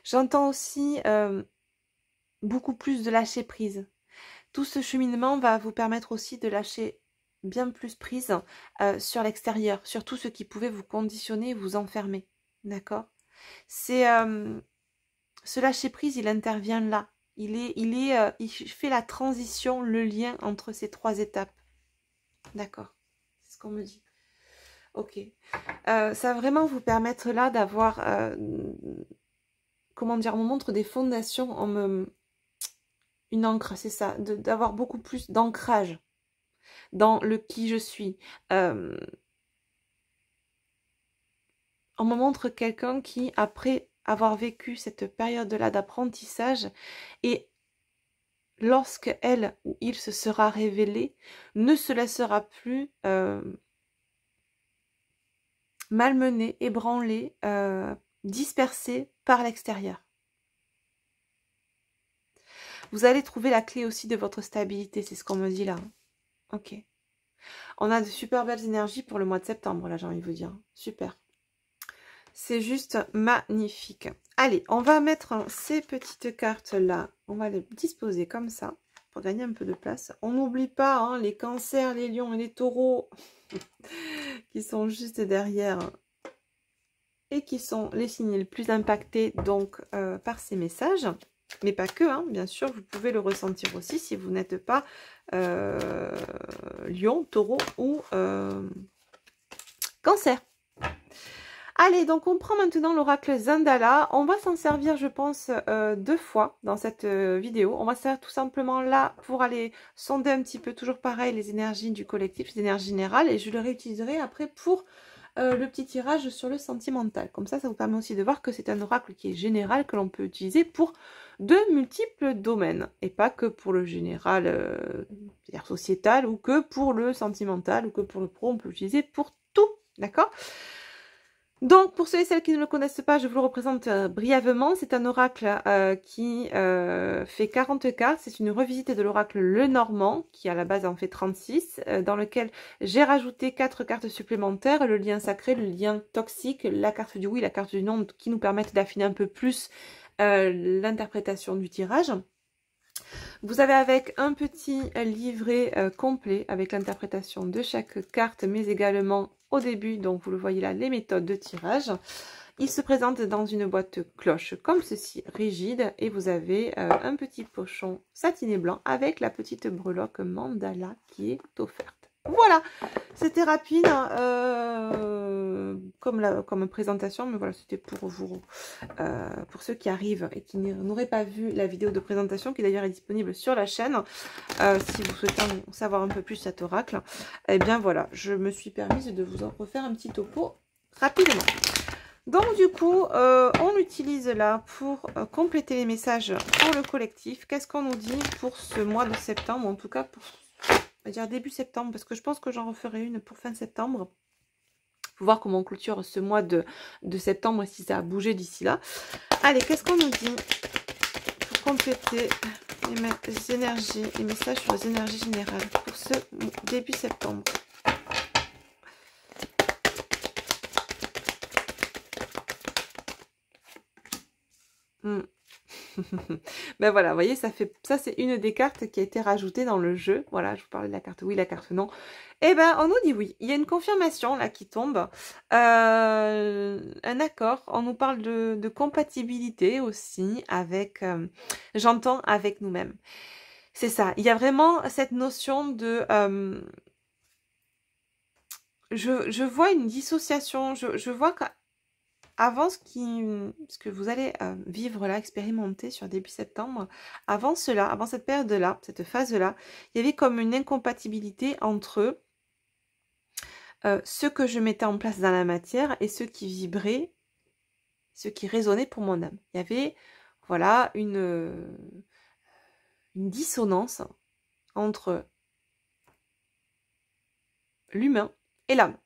J'entends aussi beaucoup plus de lâcher prise. Tout ce cheminement va vous permettre aussi de lâcher bien plus prise sur l'extérieur, sur tout ce qui pouvait vous conditionner, vous enfermer. D'accord? C'est ce lâcher prise, il intervient là. Il fait la transition, le lien entre ces trois étapes. D'accord? C'est ce qu'on me dit. Ok. Ça va vraiment vous permettre là d'avoir, comment dire, on me montre des fondations, une ancre, c'est ça, d'avoir beaucoup plus d'ancrage dans le qui je suis. On me montre quelqu'un qui, après avoir vécu cette période-là d'apprentissage, et lorsque elle ou il se sera révélé, ne se laissera plus malmené, ébranlé, dispersé par l'extérieur. Vous allez trouver la clé aussi de votre stabilité, c'est ce qu'on me dit là. Ok. On a de super belles énergies pour le mois de septembre, là j'ai envie de vous dire. Super. C'est juste magnifique. Allez, on va mettre ces petites cartes-là. On va les disposer comme ça, pour gagner un peu de place. On n'oublie pas hein, les cancers, les lions et les taureaux, qui sont juste derrière. Et qui sont les signes les plus impactés donc par ces messages. Mais pas que, hein, bien sûr, vous pouvez le ressentir aussi si vous n'êtes pas lion, taureau ou cancer. Allez, donc on prend maintenant l'oracle Zandala. On va s'en servir, je pense, 2 fois dans cette vidéo. On va se faire tout simplement là pour aller sonder un petit peu, toujours pareil, les énergies du collectif, les énergies générales. Et je le réutiliserai après pour le petit tirage sur le sentimental. Comme ça vous permet aussi de voir que c'est un oracle qui est général, que l'on peut utiliser pour de multiples domaines. Et pas que pour le général, c'est-à-dire sociétal, ou que pour le sentimental, ou que pour le pro, on peut l'utiliser pour tout. D'accord ? Donc, pour ceux et celles qui ne le connaissent pas, je vous le représente brièvement. C'est un oracle qui fait 40 cartes. C'est une revisite de l'oracle Lenormand, qui à la base en fait 36, dans lequel j'ai rajouté 4 cartes supplémentaires, le lien sacré, le lien toxique, la carte du oui, la carte du non, qui nous permettent d'affiner un peu plus l'interprétation du tirage. Vous avez avec un petit livret complet avec l'interprétation de chaque carte, mais également au début, donc vous le voyez là, les méthodes de tirage. Il se présente dans une boîte cloche comme ceci, rigide, et vous avez un petit pochon satiné blanc avec la petite breloque mandala qui est offerte. Voilà, c'était rapide comme présentation, mais voilà, c'était pour vous, pour ceux qui arrivent et qui n'auraient pas vu la vidéo de présentation, qui d'ailleurs est disponible sur la chaîne, si vous souhaitez en savoir un peu plus cet oracle. Et bien voilà, je me suis permise de vous en refaire un petit topo rapidement. Donc du coup, on l'utilise là pour compléter les messages pour le collectif. Qu'est-ce qu'on nous dit pour ce mois de septembre, en tout cas pour... on va dire début septembre, parce que je pense que j'en referai une pour fin septembre. Faut voir comment on clôture ce mois de septembre et si ça a bougé d'ici là. Allez, qu'est-ce qu'on nous dit pour compléter les énergies, les messages sur les énergies générales pour ce début septembre? Ben voilà, vous voyez, ça c'est une des cartes qui a été rajoutée dans le jeu. Voilà, je vous parlais de la carte oui, la carte non. Et ben on nous dit oui. Il y a une confirmation là qui tombe. Un accord. On nous parle de compatibilité aussi avec, j'entends, avec nous-mêmes. C'est ça. Il y a vraiment cette notion de... je vois une dissociation. Je vois que... Avant ce que vous allez vivre là, expérimenter sur début septembre, avant cela, avant cette période-là, cette phase-là, il y avait comme une incompatibilité entre ce que je mettais en place dans la matière et ce qui vibrait, ce qui résonnait pour mon âme. Il y avait, voilà, une dissonance entre l'humain et l'âme.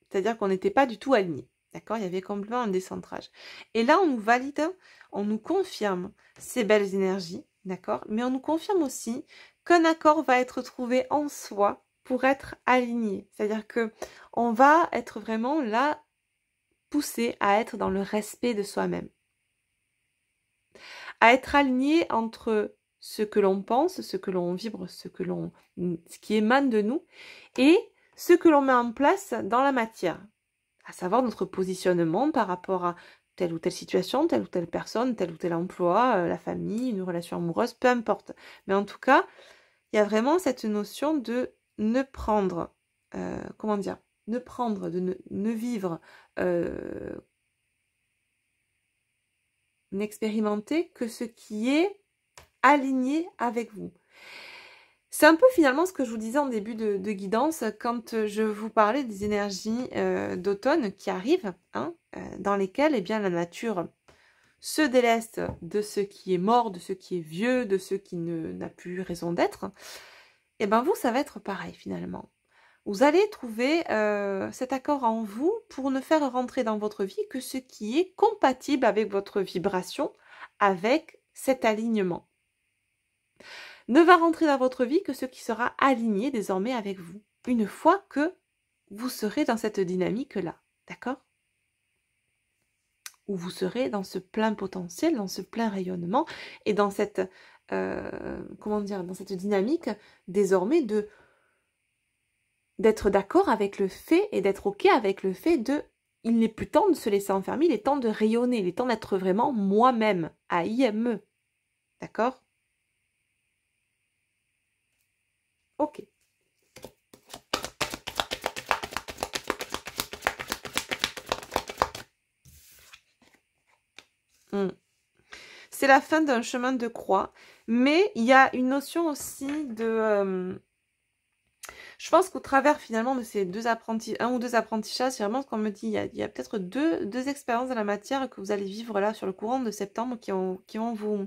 C'est-à-dire qu'on n'était pas du tout alignés. D'accord? Il y avait complètement un décentrage. Et là, on nous valide, on nous confirme ces belles énergies, d'accord? Mais on nous confirme aussi qu'un accord va être trouvé en soi pour être aligné. C'est-à-dire que on va être vraiment là, poussé à être dans le respect de soi-même. À être aligné entre ce que l'on pense, ce que l'on vibre, ce qui émane de nous, et ce que l'on met en place dans la matière. À savoir notre positionnement par rapport à telle ou telle situation, telle ou telle personne, tel ou tel emploi, la famille, une relation amoureuse, peu importe. Mais en tout cas, il y a vraiment cette notion de ne prendre, comment dire, ne prendre, de ne vivre, n'expérimenter que ce qui est aligné avec vous. C'est un peu finalement ce que je vous disais en début de guidance quand je vous parlais des énergies d'automne qui arrivent, hein, dans lesquelles eh bien, la nature se déleste de ce qui est mort, de ce qui est vieux, de ce qui n'a plus raison d'être. Et bien vous, ça va être pareil finalement. Vous allez trouver cet accord en vous pour ne faire rentrer dans votre vie que ce qui est compatible avec votre vibration, avec cet alignement. Ne va rentrer dans votre vie que ce qui sera aligné désormais avec vous, une fois que vous serez dans cette dynamique-là, d'accord? Où vous serez dans ce plein potentiel, dans ce plein rayonnement, et dans cette, comment dire, dans cette dynamique désormais d'être d'accord avec le fait et d'être ok avec le fait de, il n'est plus temps de se laisser enfermer, il est temps de rayonner, il est temps d'être vraiment moi-même, AIME, d'accord? Ok. C'est la fin d'un chemin de croix, mais il y a une notion aussi Je pense qu'au travers finalement de ces un ou deux apprentissages, c'est vraiment ce qu'on me dit, il y a peut-être deux expériences dans la matière que vous allez vivre là sur le courant de septembre qui vont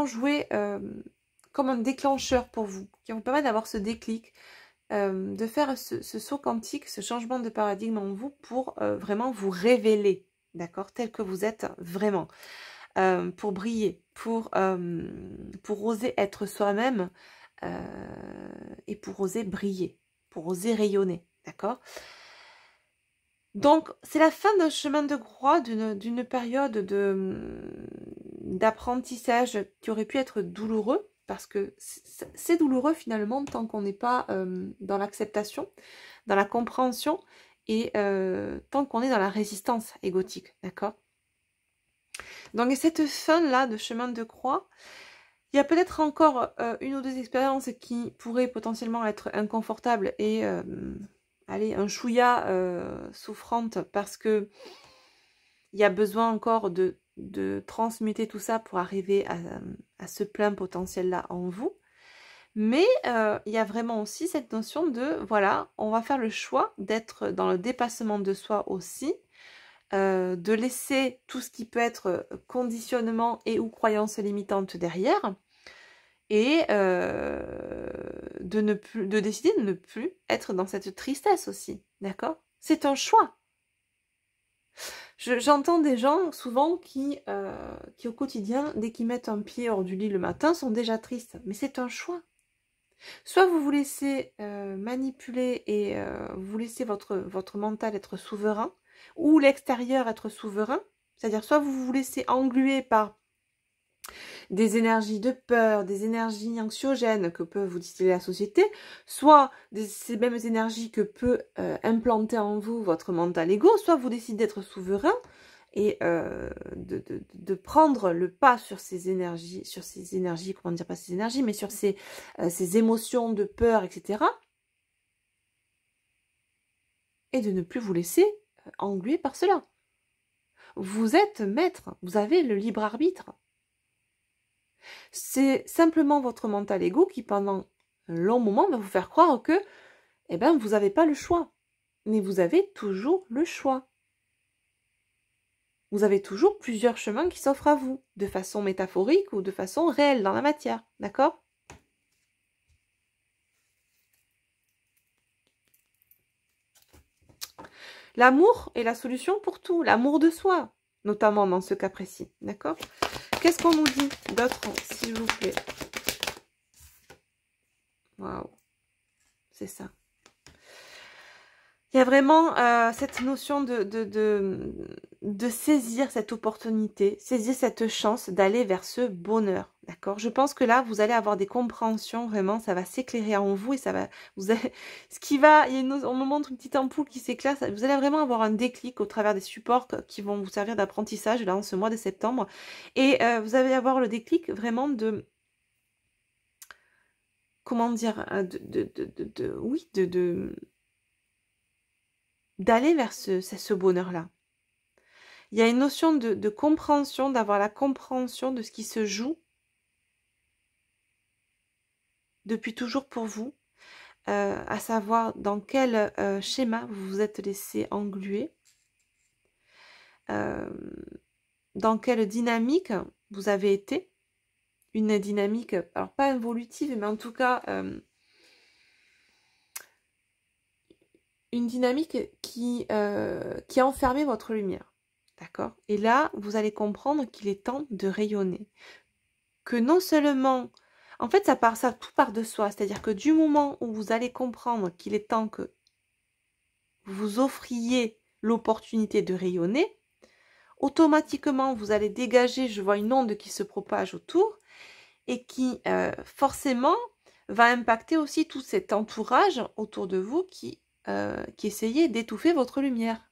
jouer comme un déclencheur pour vous, qui vont vous permettre d'avoir ce déclic, de faire ce saut quantique, ce changement de paradigme en vous pour vraiment vous révéler, d'accord, tel que vous êtes vraiment, pour briller, pour oser être soi-même et pour oser briller, pour oser rayonner, d'accord. Donc, c'est la fin d'un chemin de croix, d'une période d'apprentissage qui aurait pu être douloureux, parce que c'est douloureux finalement tant qu'on n'est pas dans l'acceptation, dans la compréhension, et tant qu'on est dans la résistance égotique, d'accord. Donc, cette fin-là de chemin de croix, il y a peut-être encore une ou deux expériences qui pourraient potentiellement être inconfortables et... allez, un chouïa souffrante parce que il y a besoin encore de transmuter tout ça pour arriver à ce plein potentiel-là en vous. Mais il y a vraiment aussi cette notion de, voilà, on va faire le choix d'être dans le dépassement de soi aussi, de laisser tout ce qui peut être conditionnement et ou croyances limitantes derrière, et de décider de ne plus être dans cette tristesse aussi, d'accord? C'est un choix. J'entends des gens souvent qui au quotidien, dès qu'ils mettent un pied hors du lit le matin, sont déjà tristes. Mais c'est un choix. Soit vous vous laissez manipuler et vous laissez votre mental être souverain, ou l'extérieur être souverain, c'est-à-dire soit vous vous laissez engluer par des énergies de peur, des énergies anxiogènes que peut vous distiller la société, soit ces mêmes énergies que peut implanter en vous votre mental égo, soit vous décidez d'être souverain et de prendre le pas sur ces énergies, comment dire, pas ces énergies, mais sur ces émotions de peur, etc. Et de ne plus vous laisser engluer par cela. Vous êtes maître, vous avez le libre arbitre. C'est simplement votre mental égo qui, pendant un long moment, va vous faire croire que, eh ben, vous n'avez pas le choix. Mais vous avez toujours le choix. Vous avez toujours plusieurs chemins qui s'offrent à vous, de façon métaphorique ou de façon réelle dans la matière, d'accord? L'amour est la solution pour tout, l'amour de soi, notamment dans ce cas précis, d'accord? Qu'est-ce qu'on nous dit d'autre, s'il vous plaît? Waouh, c'est ça. Il y a vraiment cette notion de saisir cette opportunité, saisir cette chance d'aller vers ce bonheur, d'accord? Je pense que là, vous allez avoir des compréhensions, vraiment, ça va s'éclairer en vous et ça va... on me montre une petite ampoule qui s'éclaire, vous allez vraiment avoir un déclic au travers des supports qui vont vous servir d'apprentissage, là, en ce mois de septembre. Et vous allez avoir le déclic vraiment de... Comment dire? D'aller vers ce bonheur-là. Il y a une notion de compréhension, d'avoir la compréhension de ce qui se joue depuis toujours pour vous, à savoir dans quel schéma vous vous êtes laissé engluer, dans quelle dynamique vous avez été, une dynamique, alors pas involutive, mais en tout cas une dynamique qui a enfermé votre lumière. D'accord? Et là, vous allez comprendre qu'il est temps de rayonner. Que non seulement... En fait, tout part de soi. C'est-à-dire que du moment où vous allez comprendre qu'il est temps que vous offriez l'opportunité de rayonner, automatiquement, vous allez dégager, je vois une onde qui se propage autour et qui, forcément, va impacter aussi tout cet entourage autour de vous qui essayait d'étouffer votre lumière.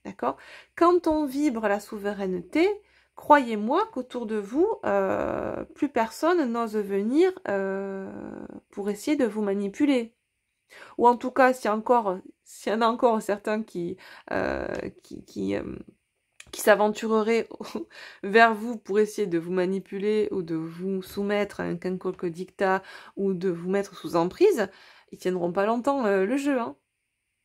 D'accord? Quand on vibre la souveraineté, croyez-moi qu'autour de vous, plus personne n'ose venir pour essayer de vous manipuler. Ou en tout cas, s'il y en a encore certains qui s'aventureraient vers vous pour essayer de vous manipuler ou de vous soumettre à un quelconque dictat ou de vous mettre sous emprise, ils tiendront pas longtemps le jeu, hein.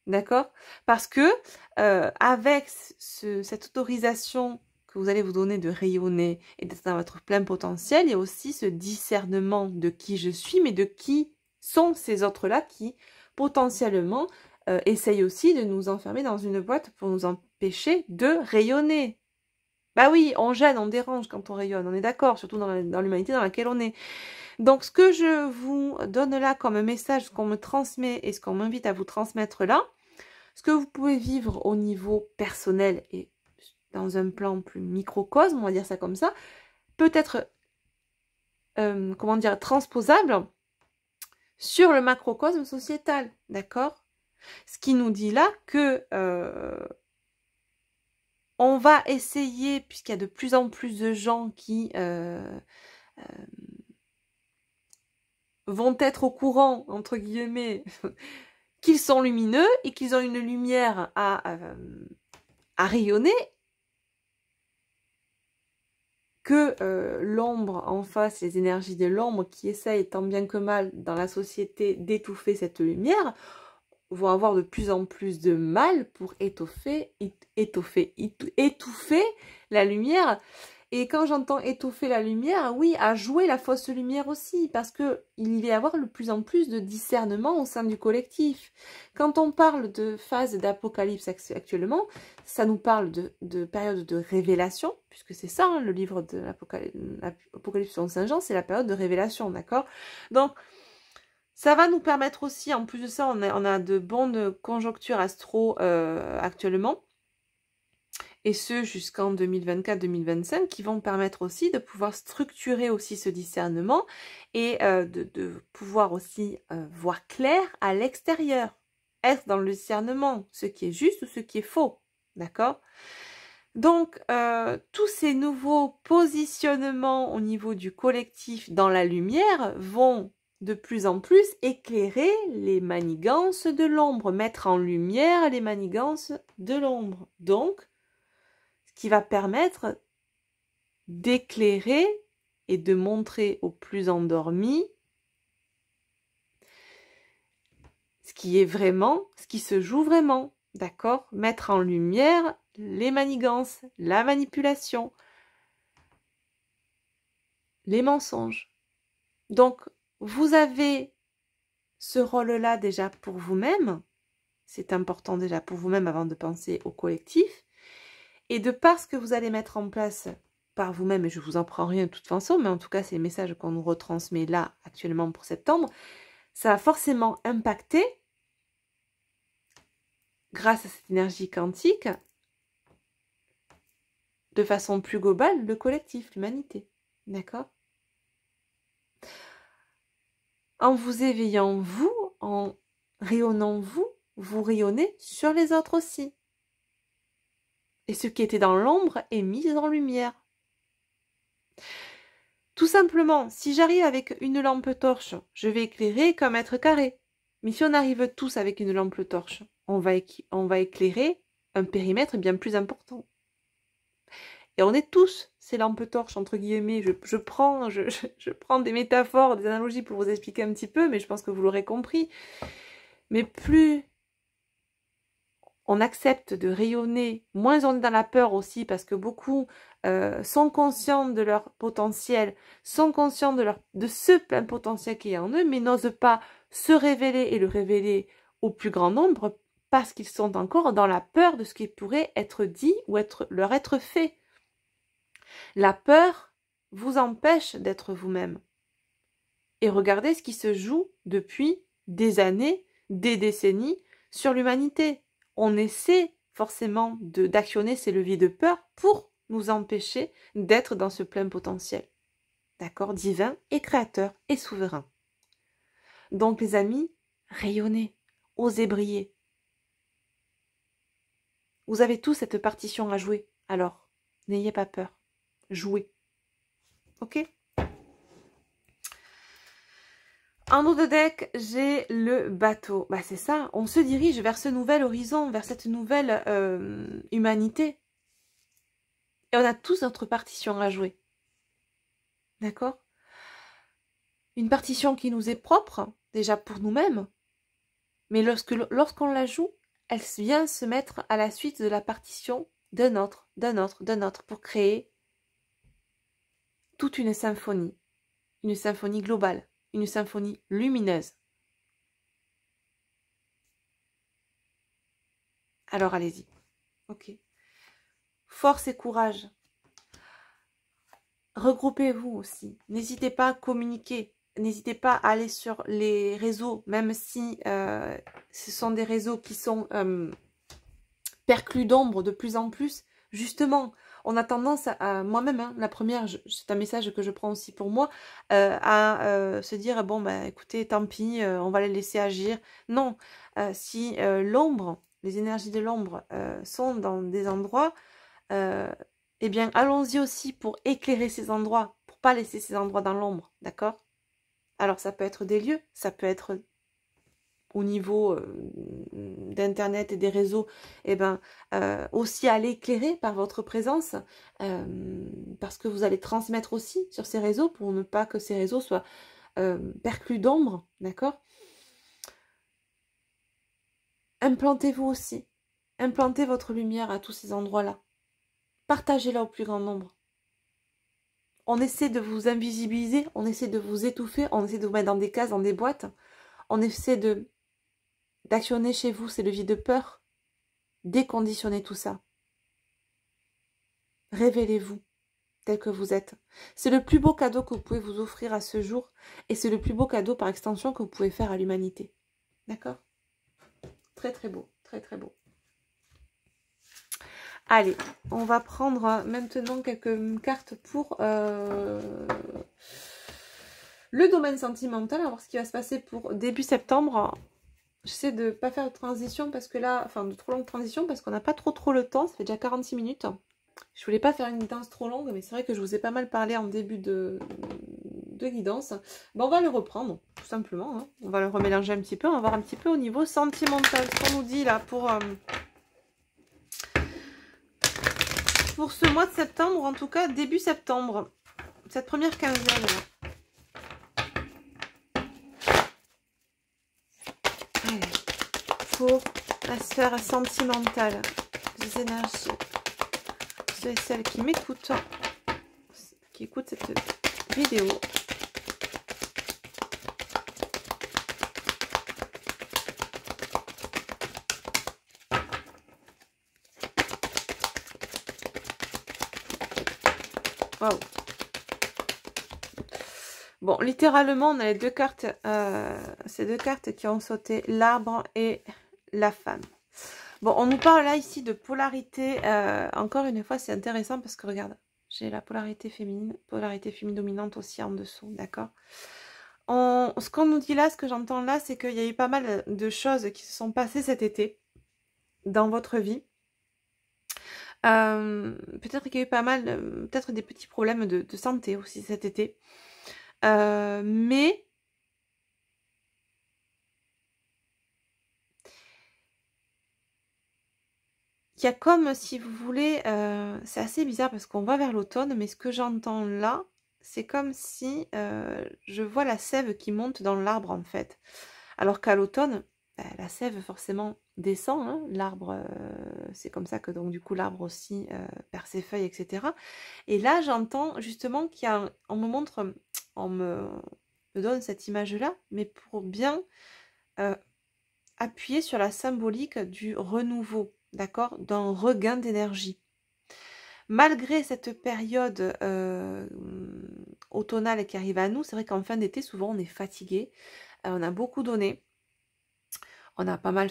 D'accord? Parce que avec cette autorisation que vous allez vous donner de rayonner et d'être dans votre plein potentiel, il y a aussi ce discernement de qui je suis, mais de qui sont ces autres-là qui potentiellement essayent aussi de nous enfermer dans une boîte pour nous empêcher de rayonner. Bah oui, on gêne, on dérange quand on rayonne, on est d'accord, surtout dans l'humanité dans laquelle on est. Donc, ce que je vous donne là comme message, ce qu'on me transmet et ce qu'on m'invite à vous transmettre là, ce que vous pouvez vivre au niveau personnel et dans un plan plus microcosme, on va dire ça comme ça, peut être, comment dire, transposable sur le macrocosme sociétal, d'accord? Ce qui nous dit là que on va essayer, puisqu'il y a de plus en plus de gens qui vont être au courant, entre guillemets, qu'ils sont lumineux et qu'ils ont une lumière à rayonner, que l'ombre en face, les énergies de l'ombre qui essayent tant bien que mal dans la société d'étouffer cette lumière, vont avoir de plus en plus de mal pour étouffer la lumière. Et quand j'entends étouffer la lumière, oui, à jouer la fausse lumière aussi, parce que il va y avoir de plus en plus de discernement au sein du collectif. Quand on parle de phase d'apocalypse actuellement, ça nous parle de période de révélation, puisque c'est ça, hein, le livre de l'Apocalypse selon Saint Jean, c'est la période de révélation, d'accord? Donc, ça va nous permettre aussi, en plus de ça, on a de bonnes conjonctures astro actuellement, et ce jusqu'en 2024-2025, qui vont permettre aussi de pouvoir structurer aussi ce discernement et de pouvoir aussi voir clair à l'extérieur, être dans le discernement, ce qui est juste ou ce qui est faux, d'accord? Donc, tous ces nouveaux positionnements au niveau du collectif dans la lumière vont de plus en plus éclairer les manigances de l'ombre, mettre en lumière les manigances de l'ombre. Donc, ce qui va permettre d'éclairer et de montrer aux plus endormis ce qui est vraiment, ce qui se joue vraiment, d'accord? Mettre en lumière les manigances, la manipulation, les mensonges. Donc, vous avez ce rôle-là déjà pour vous-même. C'est important déjà pour vous-même avant de penser au collectif. Et de par ce que vous allez mettre en place par vous-même, et je ne vous en prends rien de toute façon, mais en tout cas, c'est le message qu'on nous retransmet là, actuellement pour septembre, ça va forcément impacter, grâce à cette énergie quantique, de façon plus globale, le collectif, l'humanité. D'accord? En vous éveillant, vous, en rayonnant, vous rayonnez sur les autres aussi. Et ce qui était dans l'ombre est mis en lumière. Tout simplement, si j'arrive avec une lampe torche, je vais éclairer qu'un mètre carré. Mais si on arrive tous avec une lampe torche, on va éclairer un périmètre bien plus important. Et on est tous ces lampes torches, entre guillemets. Je prends des métaphores, des analogies pour vous expliquer un petit peu, mais je pense que vous l'aurez compris. Mais plus on accepte de rayonner, moins on est dans la peur aussi, parce que beaucoup sont conscients de leur potentiel, sont conscients de ce plein potentiel qui est en eux, mais n'osent pas se révéler et le révéler au plus grand nombre, parce qu'ils sont encore dans la peur de ce qui pourrait être dit ou leur être fait. La peur vous empêche d'être vous-même. Et regardez ce qui se joue depuis des années, des décennies sur l'humanité. On essaie forcément d'actionner ces leviers de peur pour nous empêcher d'être dans ce plein potentiel. D'accord? Divin et créateur et souverain. Donc les amis, rayonnez, osez briller. Vous avez tous cette partition à jouer, alors n'ayez pas peur. Jouez. Ok? En haut de deck, j'ai le bateau. Bah c'est ça, on se dirige vers ce nouvel horizon, vers cette nouvelle humanité. Et on a tous notre partition à jouer. D'accord? Une partition qui nous est propre, déjà pour nous-mêmes, Mais lorsqu'on la joue, elle vient se mettre à la suite de la partition d'un autre, d'un autre, d'un autre, pour créer toute une symphonie globale, une symphonie lumineuse. Alors allez-y. Ok. Force et courage. Regroupez-vous aussi. N'hésitez pas à communiquer. N'hésitez pas à aller sur les réseaux, même si ce sont des réseaux qui sont perclus d'ombre de plus en plus. Justement, on a tendance à moi-même, hein, la première, c'est un message que je prends aussi pour moi, à se dire, bon, bah, écoutez, tant pis, on va les laisser agir. Non, si l'ombre, les énergies de l'ombre sont dans des endroits, eh bien, allons-y aussi pour éclairer ces endroits, pour pas laisser ces endroits dans l'ombre, d'accord? Alors, ça peut être des lieux, ça peut être au niveau d'internet et des réseaux, eh ben, aussi à l'éclairer par votre présence, parce que vous allez transmettre aussi sur ces réseaux pour ne pas que ces réseaux soient perclus d'ombre, d'accord? Implantez-vous aussi, implantez votre lumière à tous ces endroits-là, partagez-la au plus grand nombre. On essaie de vous invisibiliser, on essaie de vous étouffer, on essaie de vous mettre dans des cases, dans des boîtes, on essaie d'actionner chez vous ces leviers de peur. Déconditionnez tout ça. Révélez-vous tel que vous êtes. C'est le plus beau cadeau que vous pouvez vous offrir à ce jour et c'est le plus beau cadeau par extension que vous pouvez faire à l'humanité. D'accord? Très très beau, très très beau. Allez, on va prendre maintenant quelques cartes pour le domaine sentimental, à voir ce qui va se passer pour début septembre. J'essaie de ne pas faire de transition parce que là, enfin de trop longue transition parce qu'on n'a pas trop le temps, ça fait déjà 46 minutes. Je voulais pas faire une guidance trop longue, mais c'est vrai que je vous ai pas mal parlé en début de guidance. Bon, on va le reprendre, tout simplement. Hein. On va le remélanger un petit peu, on va voir un petit peu au niveau sentimental ce qu'on nous dit là pour ce mois de septembre, en tout cas début septembre, cette première quinzaine là. Pour la sphère sentimentale, des énergies, ceux et celles qui m'écoutent, qui écoutent cette vidéo. Wow. Bon, littéralement, on a les deux cartes, ces deux cartes qui ont sauté, l'arbre et la femme. Bon, on nous parle là ici de polarité. Encore une fois, c'est intéressant parce que regarde, j'ai la polarité féminine dominante aussi en dessous, d'accord? Ce qu'on nous dit là, ce que j'entends là, c'est qu'il y a eu pas mal de choses qui se sont passées cet été dans votre vie. Peut-être qu'il y a eu pas mal, peut-être des petits problèmes de santé aussi cet été. Mais il y a comme, si vous voulez, c'est assez bizarre parce qu'on va vers l'automne, mais ce que j'entends là, c'est comme si je vois la sève qui monte dans l'arbre en fait. Alors qu'à l'automne, la sève forcément descend, hein, l'arbre, c'est comme ça que donc du coup l'arbre aussi perd ses feuilles, etc. Et là j'entends justement qu'il y a, on me montre, on me donne cette image-là, mais pour bien appuyer sur la symbolique du renouveau, d'accord, d'un regain d'énergie. Malgré cette période automnale qui arrive à nous, c'est vrai qu'en fin d'été, souvent on est fatigué, on a beaucoup donné, on a pas mal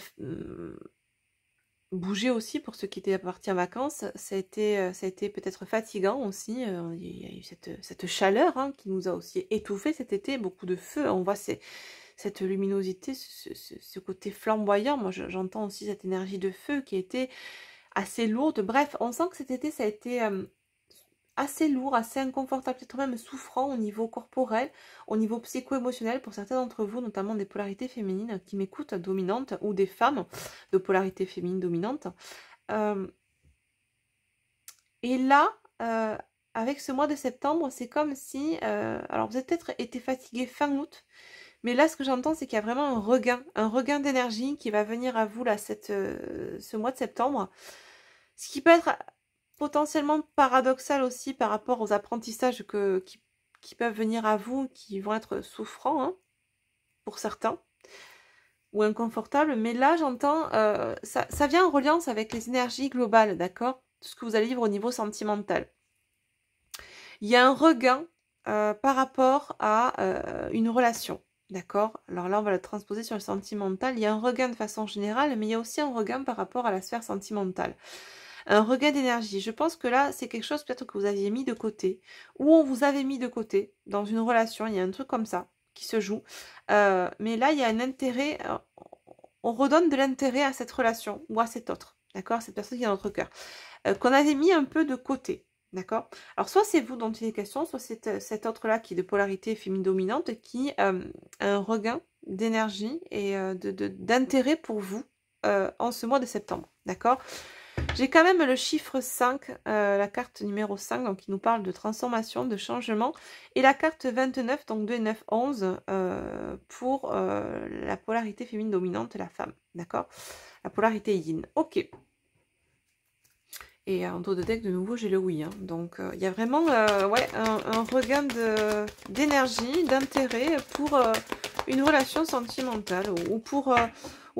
bougé aussi pour ceux qui étaient partis en vacances, ça a été peut-être fatigant aussi, il y a eu cette chaleur hein, qui nous a aussi étouffé cet été, beaucoup de feu, on voit cette luminosité, ce côté flamboyant, moi j'entends aussi cette énergie de feu qui était assez lourde, bref, on sent que cet été ça a été assez lourd, assez inconfortable, peut-être même souffrant au niveau corporel, au niveau psycho-émotionnel pour certains d'entre vous, notamment des polarités féminines qui m'écoutent, dominantes, ou des femmes de polarité féminine dominante. Et là, avec ce mois de septembre, c'est comme si, alors vous avez peut-être été fatigué fin août, Mais là, ce que j'entends, c'est qu'il y a vraiment un regain d'énergie qui va venir à vous là, ce mois de septembre. Ce qui peut être potentiellement paradoxal aussi par rapport aux apprentissages qui peuvent venir à vous, qui vont être souffrants hein, pour certains, ou inconfortables. Mais là, j'entends, ça vient en reliance avec les énergies globales, d'accord? Tout ce que vous allez vivre au niveau sentimental. Il y a un regain par rapport à une relation. D'accord? Alors là, on va le transposer sur le sentimental. Il y a un regain de façon générale, mais il y a aussi un regain par rapport à la sphère sentimentale. Un regain d'énergie. Je pense que là, c'est quelque chose peut-être que vous aviez mis de côté, ou on vous avait mis de côté dans une relation. Il y a un truc comme ça qui se joue. Mais là, il y a un intérêt. On redonne de l'intérêt à cette relation ou à cet autre. D'accord? Cette personne qui est dans notre cœur. Qu'on avait mis un peu de côté. D'accord? Alors, soit c'est vous dont il est question, soit c'est cet autre-là qui est de polarité féminine dominante, qui a un regain d'énergie et d'intérêt pour vous en ce mois de septembre. D'accord? J'ai quand même le chiffre 5, la carte numéro 5, donc qui nous parle de transformation, de changement, et la carte 29, donc 2, 9, 11, pour la polarité féminine dominante, la femme. D'accord? La polarité yin. Ok. Et en dos de deck, de nouveau, j'ai le oui. Hein. Donc, il y a vraiment ouais, un regain d'énergie, d'intérêt pour une relation sentimentale ou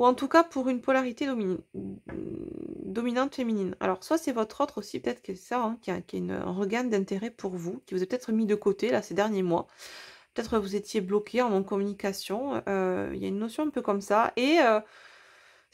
en tout cas pour une polarité dominante féminine. Alors, soit c'est votre autre aussi, peut-être que c'est ça, hein, qui a un regain d'intérêt pour vous, qui vous a peut-être mis de côté là ces derniers mois. Peut-être vous étiez bloqué en non-communication. Il y a une notion un peu comme ça. Et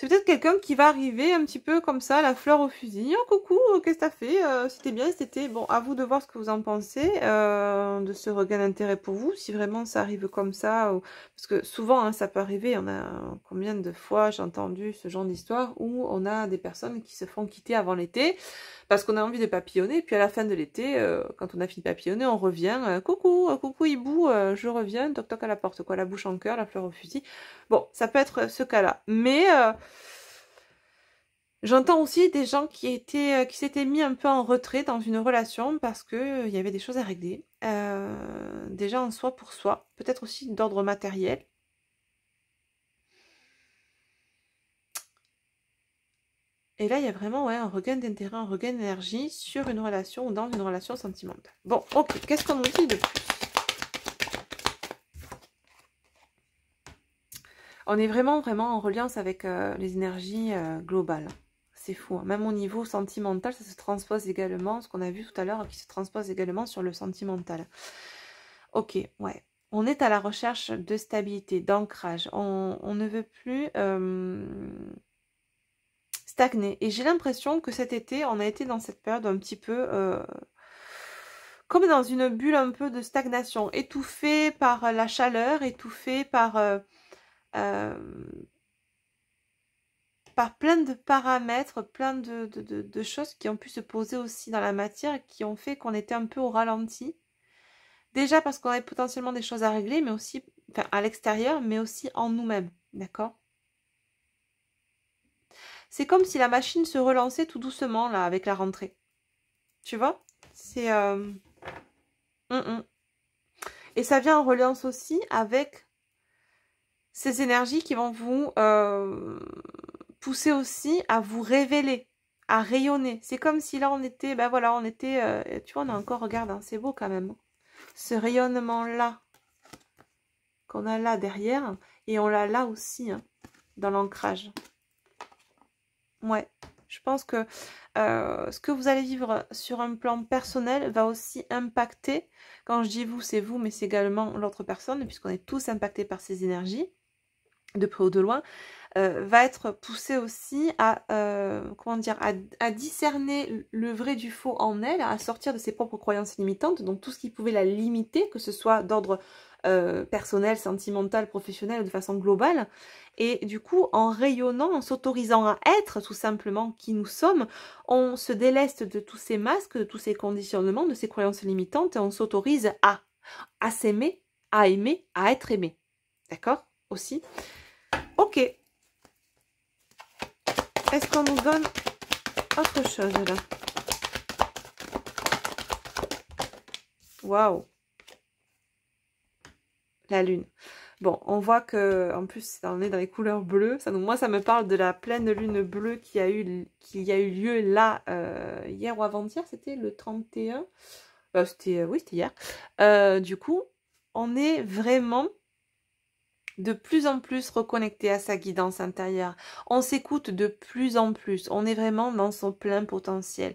c'est peut-être quelqu'un qui va arriver un petit peu comme ça, la fleur au fusil. Oh coucou, qu'est-ce que t'as fait? C'était bien, c'était... Bon, à vous de voir ce que vous en pensez de ce regain d'intérêt pour vous, si vraiment ça arrive comme ça. Parce que souvent, hein, ça peut arriver. On a combien de fois j'ai entendu ce genre d'histoire où on a des personnes qui se font quitter avant l'été parce qu'on a envie de papillonner. Puis à la fin de l'été, quand on a fini de papillonner, on revient. Coucou, coucou hibou, je reviens. Toc toc à la porte, quoi. La bouche en cœur, la fleur au fusil. Bon, ça peut être ce cas-là. Mais... j'entends aussi des gens qui s'étaient mis un peu en retrait dans une relation parce que il y avait des choses à régler. Déjà en soi pour soi, peut-être aussi d'ordre matériel. Et là, il y a vraiment ouais, un regain d'intérêt, un regain d'énergie sur une relation ou dans une relation sentimentale. Bon, ok, qu'est-ce qu'on nous dit de plus? On est vraiment en reliance avec les énergies globales. C'est fou. Hein. Même au niveau sentimental, ça se transpose également. Ce qu'on a vu tout à l'heure qui se transpose également sur le sentimental. Ok, ouais. On est à la recherche de stabilité, d'ancrage. On ne veut plus stagner. Et j'ai l'impression que cet été, on a été dans cette période un petit peu... comme dans une bulle un peu de stagnation. Étouffé par la chaleur, étouffé par plein de paramètres, plein de choses qui ont pu se poser aussi dans la matière et qui ont fait qu'on était un peu au ralenti. Déjà parce qu'on avait potentiellement des choses à régler, mais aussi enfin, à l'extérieur, mais aussi en nous-mêmes. D'accord? C'est comme si la machine se relançait tout doucement là avec la rentrée. Tu vois? C'est... Et ça vient en relance aussi avec ces énergies qui vont vous pousser aussi à vous révéler, à rayonner. C'est comme si là on était, ben voilà, on était, tu vois, on a encore, regarde, hein, c'est beau quand même. Ce rayonnement-là qu'on a là derrière, et on l'a là aussi, hein, dans l'ancrage. Ouais, je pense que ce que vous allez vivre sur un plan personnel va aussi impacter, quand je dis vous, c'est vous, mais c'est également l'autre personne, puisqu'on est tous impactés par ces énergies, de près ou de loin, va être poussé aussi à, comment dire, à discerner le vrai du faux en elle, à sortir de ses propres croyances limitantes, donc tout ce qui pouvait la limiter, que ce soit d'ordre personnel, sentimental, professionnel, de façon globale, et du coup, en rayonnant, en s'autorisant à être tout simplement qui nous sommes, on se déleste de tous ces masques, de tous ces conditionnements, de ces croyances limitantes, et on s'autorise à s'aimer, à aimer, à être aimé. D'accord? Aussi. Ok. Est-ce qu'on nous donne autre chose là? Waouh. La lune. Bon, on voit que en plus on est dans les couleurs bleues. Moi, ça me parle de la pleine lune bleue qui a eu lieu là hier ou avant-hier. C'était le 31. Oui, c'était hier. Du coup, on est vraiment de plus en plus reconnecté à sa guidance intérieure. On s'écoute de plus en plus. On est vraiment dans son plein potentiel.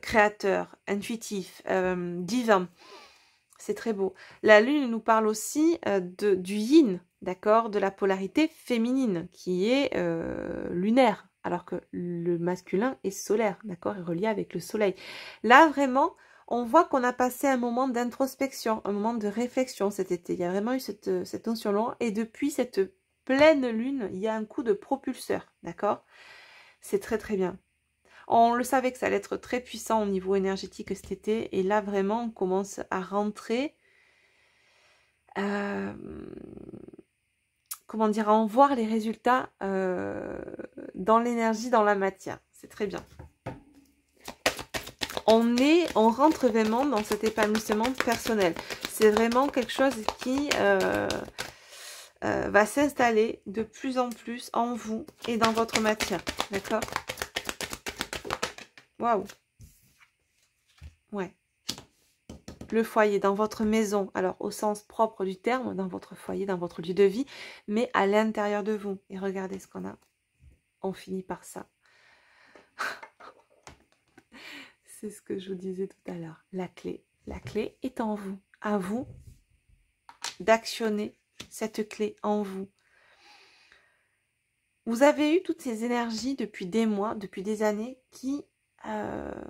Créateur, intuitif, divin. C'est très beau. La lune nous parle aussi du yin, d'accord, de la polarité féminine qui est lunaire, alors que le masculin est solaire, d'accord, est relié avec le soleil. Là, vraiment, on voit qu'on a passé un moment d'introspection, un moment de réflexion cet été. Il y a vraiment eu cette notion-là. Et depuis cette pleine lune, il y a un coup de propulseur, d'accord? C'est très très bien. On le savait que ça allait être très puissant au niveau énergétique cet été. Et là, vraiment, on commence à rentrer, comment dire, à en voir les résultats dans l'énergie, dans la matière. C'est très bien. On rentre vraiment dans cet épanouissement personnel. C'est vraiment quelque chose qui va s'installer de plus en plus en vous et dans votre matière. D'accord? Waouh! Ouais. Le foyer, dans votre maison, alors au sens propre du terme, dans votre foyer, dans votre lieu de vie, mais à l'intérieur de vous. Et regardez ce qu'on a. On finit par ça. C'est ce que je vous disais tout à l'heure. La clé est en vous. À vous d'actionner cette clé en vous. Vous avez eu toutes ces énergies depuis des mois, depuis des années qui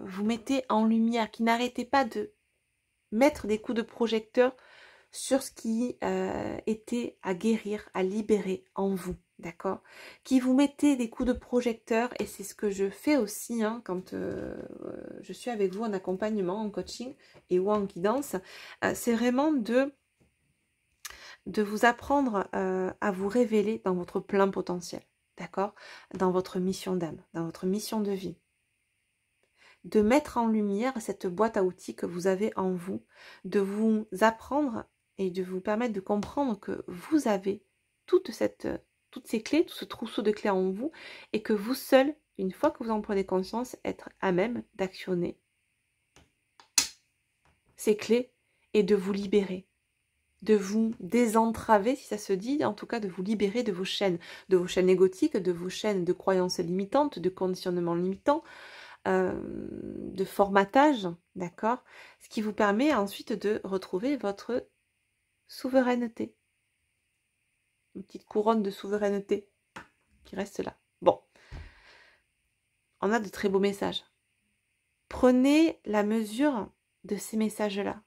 vous mettaient en lumière, qui n'arrêtaient pas de mettre des coups de projecteur sur ce qui était à guérir, à libérer en vous, d'accord? Qui vous mettait des coups de projecteur, et c'est ce que je fais aussi hein, quand je suis avec vous en accompagnement, en coaching et ou en guidance, c'est vraiment de vous apprendre à vous révéler dans votre plein potentiel, d'accord? Dans votre mission d'âme, dans votre mission de vie. De mettre en lumière cette boîte à outils que vous avez en vous, de vous apprendre et de vous permettre de comprendre que vous avez toutes ces clés, tout ce trousseau de clés en vous, et que vous seul, une fois que vous en prenez conscience, être à même d'actionner ces clés et de vous libérer, de vous désentraver, si ça se dit, en tout cas de vous libérer de vos chaînes égotiques, de vos chaînes de croyances limitantes, de conditionnements limitants, de formatage, d'accord? Ce qui vous permet ensuite de retrouver votre souveraineté. Une petite couronne de souveraineté qui reste là. Bon, on a de très beaux messages. Prenez la mesure de ces messages-là,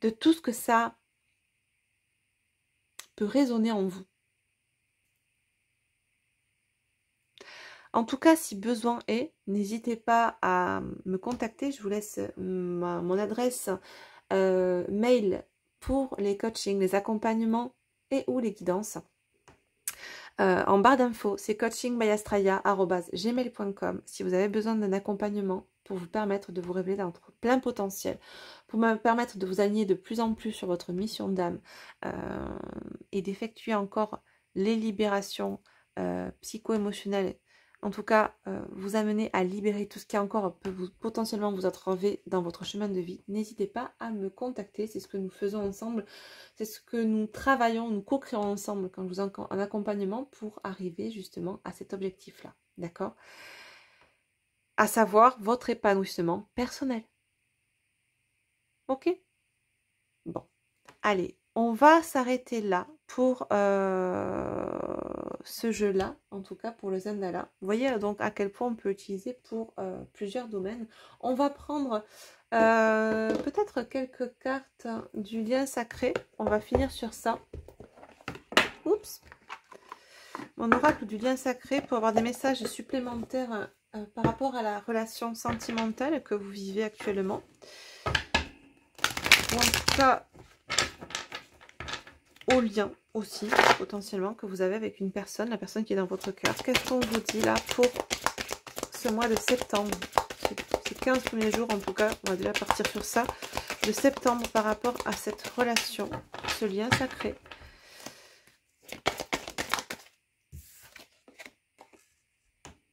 de tout ce que ça peut résonner en vous. En tout cas, si besoin est, n'hésitez pas à me contacter. Je vous laisse mon adresse mail pour les coachings, les accompagnements et ou les guidances. En barre d'infos, c'est coachingmyastraya@gmail.com si vous avez besoin d'un accompagnement pour vous permettre de vous révéler dans votre plein potentiel, pour me permettre de vous aligner de plus en plus sur votre mission d'âme et d'effectuer encore les libérations psycho-émotionnelles. En tout cas, vous amener à libérer tout ce qui encore peut potentiellement vous entraver dans votre chemin de vie. N'hésitez pas à me contacter, c'est ce que nous faisons ensemble, c'est ce que nous travaillons, nous co-créons ensemble quand je vous en accompagnement pour arriver justement à cet objectif-là, d'accord? À savoir votre épanouissement personnel. Ok? Bon, allez, on va s'arrêter là pour ce jeu-là, en tout cas pour le Zendala. Vous voyez donc à quel point on peut utiliser pour plusieurs domaines. On va prendre peut-être quelques cartes du lien sacré. On va finir sur ça. Oups. Mon oracle du lien sacré pour avoir des messages supplémentaires par rapport à la relation sentimentale que vous vivez actuellement. Ou en tout cas, au lien aussi, potentiellement, que vous avez avec une personne, la personne qui est dans votre cœur. Qu'est-ce qu'on vous dit là pour ce mois de septembre? Ces 15 premiers jours, en tout cas, on va déjà partir sur ça, de septembre par rapport à cette relation, ce lien sacré.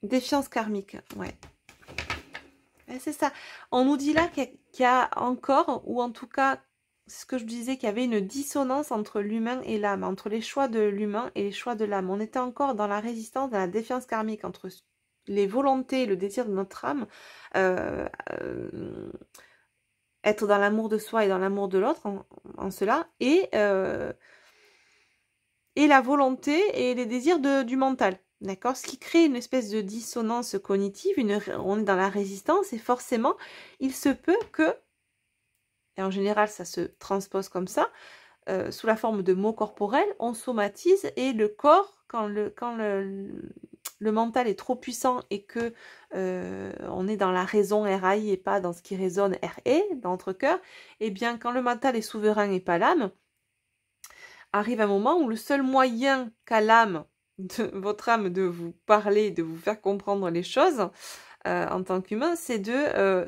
Défiance karmique, ouais. C'est ça. On nous dit là qu'il y a encore, ou en tout cas, c'est ce que je disais, qu'il y avait une dissonance entre l'humain et l'âme, entre les choix de l'humain et les choix de l'âme. On était encore dans la résistance, dans la défiance karmique entre les volontés, le désir de notre âme, être dans l'amour de soi et dans l'amour de l'autre, en cela, et la volonté et les désirs du mental. D'accord? Ce qui crée une espèce de dissonance cognitive, on est dans la résistance et forcément, il se peut que, et en général ça se transpose comme ça, sous la forme de mots corporels, on somatise et le corps, quand le mental est trop puissant et que on est dans la raison RAI et pas dans ce qui résonne RE, dans notre cœur, et bien quand le mental est souverain et pas l'âme, arrive un moment où le seul moyen qu'a l'âme, votre âme, de vous parler, de vous faire comprendre les choses en tant qu'humain, c'est de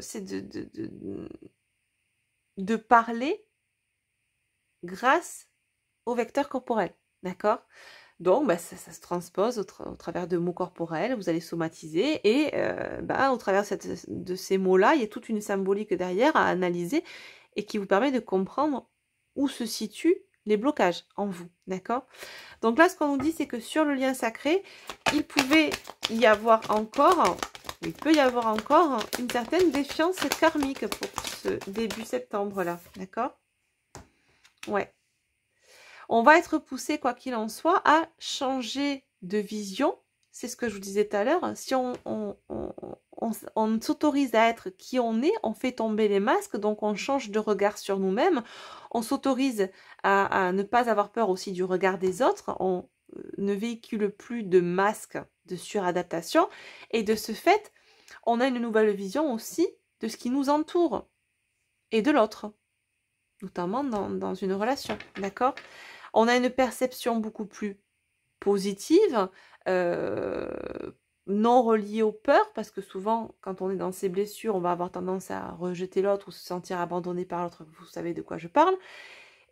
parler grâce au vecteur corporel, d'accord? Donc, bah, ça se transpose au travers de mots corporels, vous allez somatiser, et au travers de ces mots-là, il y a toute une symbolique derrière à analyser, et qui vous permet de comprendre où se situent les blocages en vous, d'accord? Donc là, ce qu'on nous dit, c'est que sur le lien sacré, il peut y avoir encore une certaine défiance karmique pour ce début septembre-là, d'accord? Ouais. On va être poussé, quoi qu'il en soit, à changer de vision. C'est ce que je vous disais tout à l'heure. Si on s'autorise à être qui on est, on fait tomber les masques, donc on change de regard sur nous-mêmes. On s'autorise à ne pas avoir peur aussi du regard des autres. On ne véhicule plus de masques de suradaptation. Et de ce fait, on a une nouvelle vision aussi de ce qui nous entoure et de l'autre, notamment dans une relation, d'accord ? On a une perception beaucoup plus positive, non reliée aux peurs, parce que souvent, quand on est dans ces blessures, on va avoir tendance à rejeter l'autre ou se sentir abandonné par l'autre, vous savez de quoi je parle.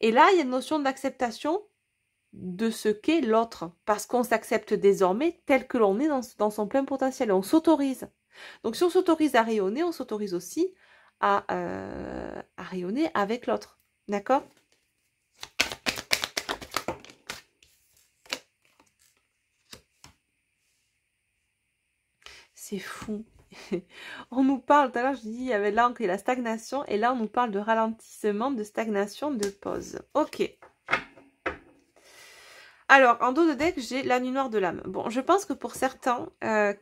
Et là, il y a une notion d'acceptation de ce qu'est l'autre, parce qu'on s'accepte désormais tel que l'on est dans son plein potentiel, on s'autorise. Donc si on s'autorise à rayonner, on s'autorise aussi à rayonner avec l'autre, d'accord ? C'est fou. On nous parle, tout à l'heure je dis, il y avait l'encre et la stagnation, et là on nous parle de ralentissement, de stagnation, de pause. Ok. Alors, en dos de deck, j'ai la nuit noire de l'âme. Bon, je pense que pour certains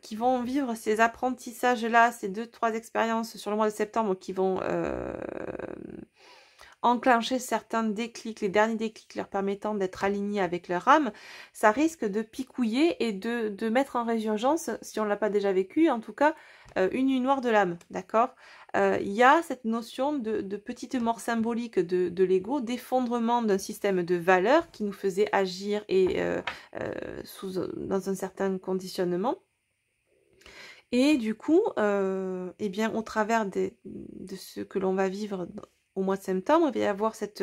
qui vont vivre ces apprentissages-là, ces 2-3 expériences sur le mois de septembre qui vont enclencher certains déclics, les derniers déclics leur permettant d'être alignés avec leur âme, ça risque de picouiller et de mettre en résurgence, si on ne l'a pas déjà vécu, en tout cas, une nuit noire de l'âme, d'accord ? Il y a cette notion de petite mort symbolique de l'ego, d'effondrement d'un système de valeurs qui nous faisait agir et dans un certain conditionnement. Et du coup, eh bien, au travers de ce que l'on va vivre au mois de septembre, il va y avoir cette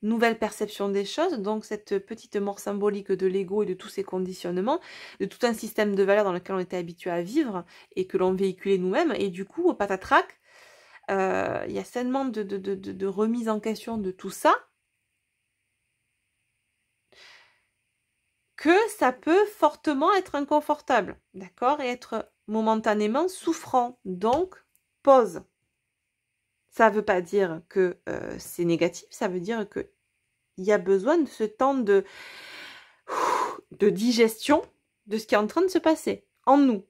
nouvelle perception des choses, donc cette petite mort symbolique de l'ego et de tous ces conditionnements, de tout un système de valeurs dans lequel on était habitué à vivre et que l'on véhiculait nous-mêmes. Et du coup, au patatrac, il y a tellement de remise en question de tout ça que ça peut fortement être inconfortable, d'accord, et être momentanément souffrant. Donc, pause. Ça ne veut pas dire que c'est négatif, ça veut dire qu'il y a besoin de ce temps de digestion de ce qui est en train de se passer en nous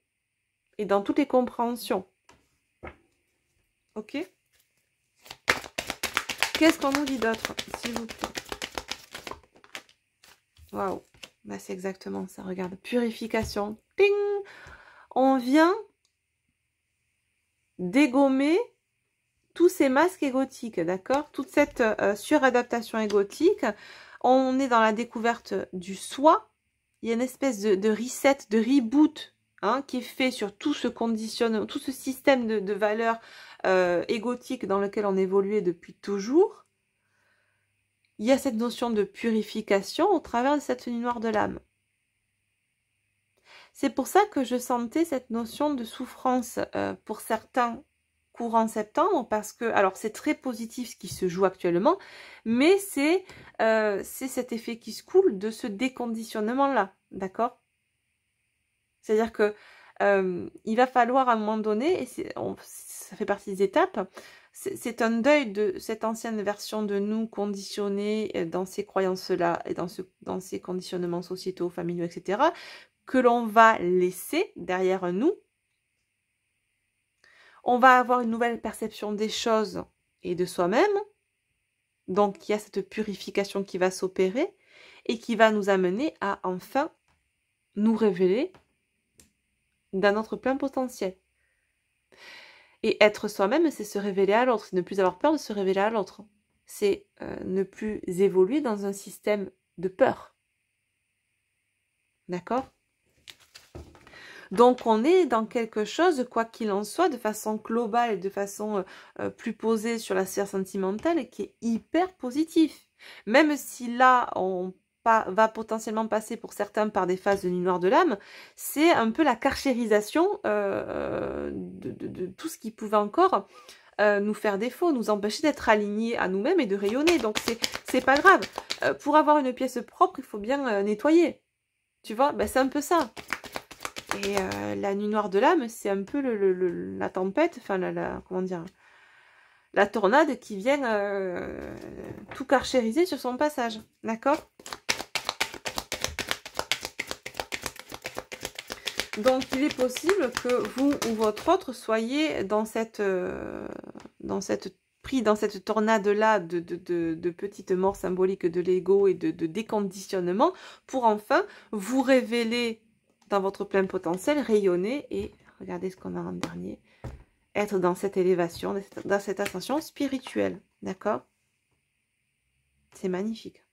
et dans toutes les compréhensions. Ok ? Qu'est-ce qu'on nous dit d'autre, s'il vous plaît ? Waouh, bah, c'est exactement ça, regarde. Purification. Ting ! On vient dégommer tous ces masques égotiques, d'accord? Toute cette suradaptation égotique. On est dans la découverte du soi. Il y a une espèce de reset, de reboot qui est fait sur tout ce conditionnement, tout ce système de valeurs égotiques dans lequel on évoluait depuis toujours. Il y a cette notion de purification au travers de cette nuit noire de l'âme. C'est pour ça que je sentais cette notion de souffrance pour certains courant septembre, parce que, alors c'est très positif ce qui se joue actuellement, mais c'est cet effet qui se coule de ce déconditionnement-là, d'accord? C'est-à-dire que il va falloir à un moment donné, et ça fait partie des étapes, c'est un deuil de cette ancienne version de nous conditionnée dans ces croyances-là et dans ces conditionnements sociétaux, familiaux, etc., que l'on va laisser derrière nous. On va avoir une nouvelle perception des choses et de soi-même. Donc, il y a cette purification qui va s'opérer et qui va nous amener à enfin nous révéler dans notre plein potentiel. Et être soi-même, c'est se révéler à l'autre, c'est ne plus avoir peur de se révéler à l'autre. C'est ne plus évoluer dans un système de peur. D'accord ? Donc, on est dans quelque chose, quoi qu'il en soit, de façon globale et de façon plus posée sur la sphère sentimentale, qui est hyper positif. Même si là, on va potentiellement passer pour certains par des phases de nuit noire de l'âme, c'est un peu la carchérisation de tout ce qui pouvait encore nous faire défaut, nous empêcher d'être alignés à nous-mêmes et de rayonner. Donc, c'est pas grave. Pour avoir une pièce propre, il faut bien nettoyer. Tu vois, ben, c'est un peu ça. Et la nuit noire de l'âme, c'est un peu la tempête, enfin comment dire, la tornade qui vient tout carchériser sur son passage, d'accord? Donc il est possible que vous ou votre autre soyez pris dans cette tornade-là de petites morts symboliques de l'ego et de déconditionnement pour enfin vous révéler dans votre plein potentiel, rayonner et, regardez ce qu'on a en dernier, être dans cette élévation, dans cette ascension spirituelle, d'accord? C'est magnifique.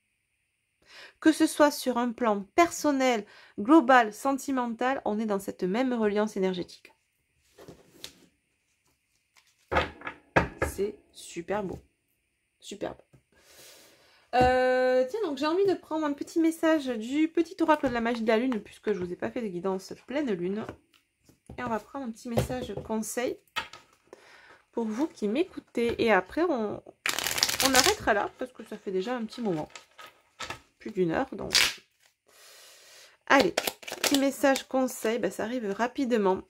Que ce soit sur un plan personnel, global, sentimental, on est dans cette même reliance énergétique. C'est super beau. Superbe. Tiens, donc j'ai envie de prendre un petit message du petit oracle de la magie de la lune, puisque je ne vous ai pas fait de guidance pleine lune. Et on va prendre un petit message conseil pour vous qui m'écoutez. Et après, on arrêtera là, parce que ça fait déjà un petit moment. Plus d'une heure, donc. Allez, petit message conseil, ben, ça arrive rapidement.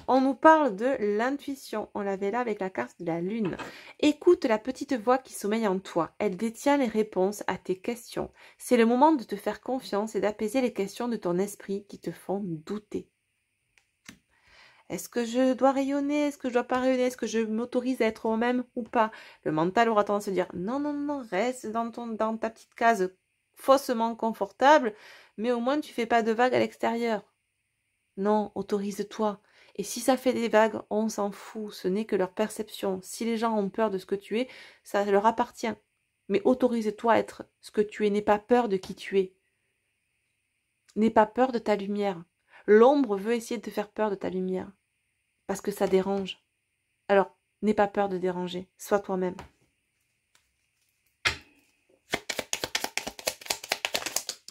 On nous parle de l'intuition. On l'avait là avec la carte de la lune. Écoute la petite voix qui sommeille en toi. Elle détient les réponses à tes questions. C'est le moment de te faire confiance et d'apaiser les questions de ton esprit qui te font douter. Est-ce que je dois rayonner? Est-ce que je dois pas rayonner? Est-ce que je m'autorise à être moi-même ou pas? Le mental aura tendance à se dire non, non, non, reste dans ta petite case faussement confortable, mais au moins tu fais pas de vagues à l'extérieur. Non, autorise-toi. Et si ça fait des vagues, on s'en fout, ce n'est que leur perception. Si les gens ont peur de ce que tu es, ça leur appartient. Mais autorise-toi à être ce que tu es, n'aie pas peur de qui tu es. N'aie pas peur de ta lumière. L'ombre veut essayer de te faire peur de ta lumière, parce que ça dérange. Alors, n'aie pas peur de déranger, sois toi-même.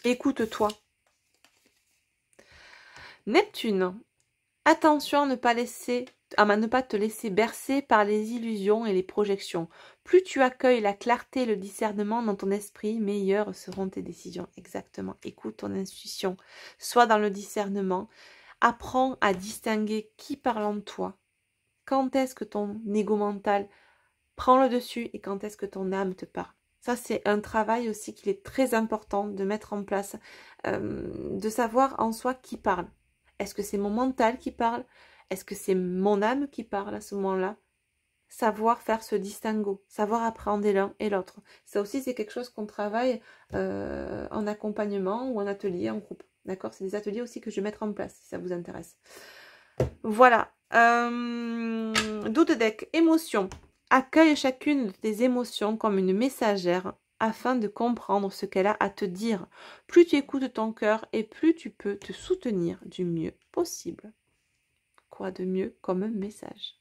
Écoute-toi. Neptune. Attention à ne pas te laisser bercer par les illusions et les projections. Plus tu accueilles la clarté et le discernement dans ton esprit, meilleures seront tes décisions. Exactement. Écoute ton intuition. Sois dans le discernement. Apprends à distinguer qui parle en toi. Quand est-ce que ton ego mental prend le dessus et quand est-ce que ton âme te parle. Ça, c'est un travail aussi qu'il est très important de mettre en place, de savoir en soi qui parle. Est-ce que c'est mon mental qui parle? Est-ce que c'est mon âme qui parle à ce moment-là? Savoir faire ce distinguo, savoir appréhender l'un et l'autre. Ça aussi, c'est quelque chose qu'on travaille en accompagnement ou en atelier, en groupe. D'accord? C'est des ateliers aussi que je vais mettre en place, si ça vous intéresse. Voilà. Doute deck, émotion. Accueille chacune de tes émotions comme une messagère afin de comprendre ce qu'elle a à te dire. Plus tu écoutes ton cœur et plus tu peux te soutenir du mieux possible. Quoi de mieux comme un message?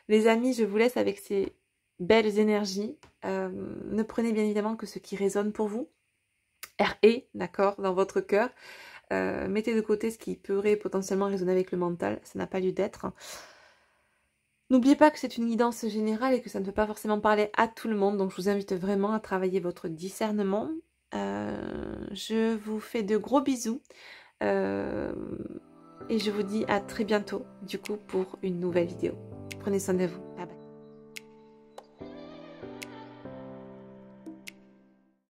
Les amis, je vous laisse avec ces belles énergies. Ne prenez bien évidemment que ce qui résonne pour vous. R.E. d'accord, dans votre cœur. Mettez de côté ce qui pourrait potentiellement résonner avec le mental, ça n'a pas lieu d'être. N'oubliez pas que c'est une guidance générale et que ça ne peut pas forcément parler à tout le monde, donc je vous invite vraiment à travailler votre discernement. Je vous fais de gros bisous et je vous dis à très bientôt du coup pour une nouvelle vidéo. Prenez soin de vous, bye bye.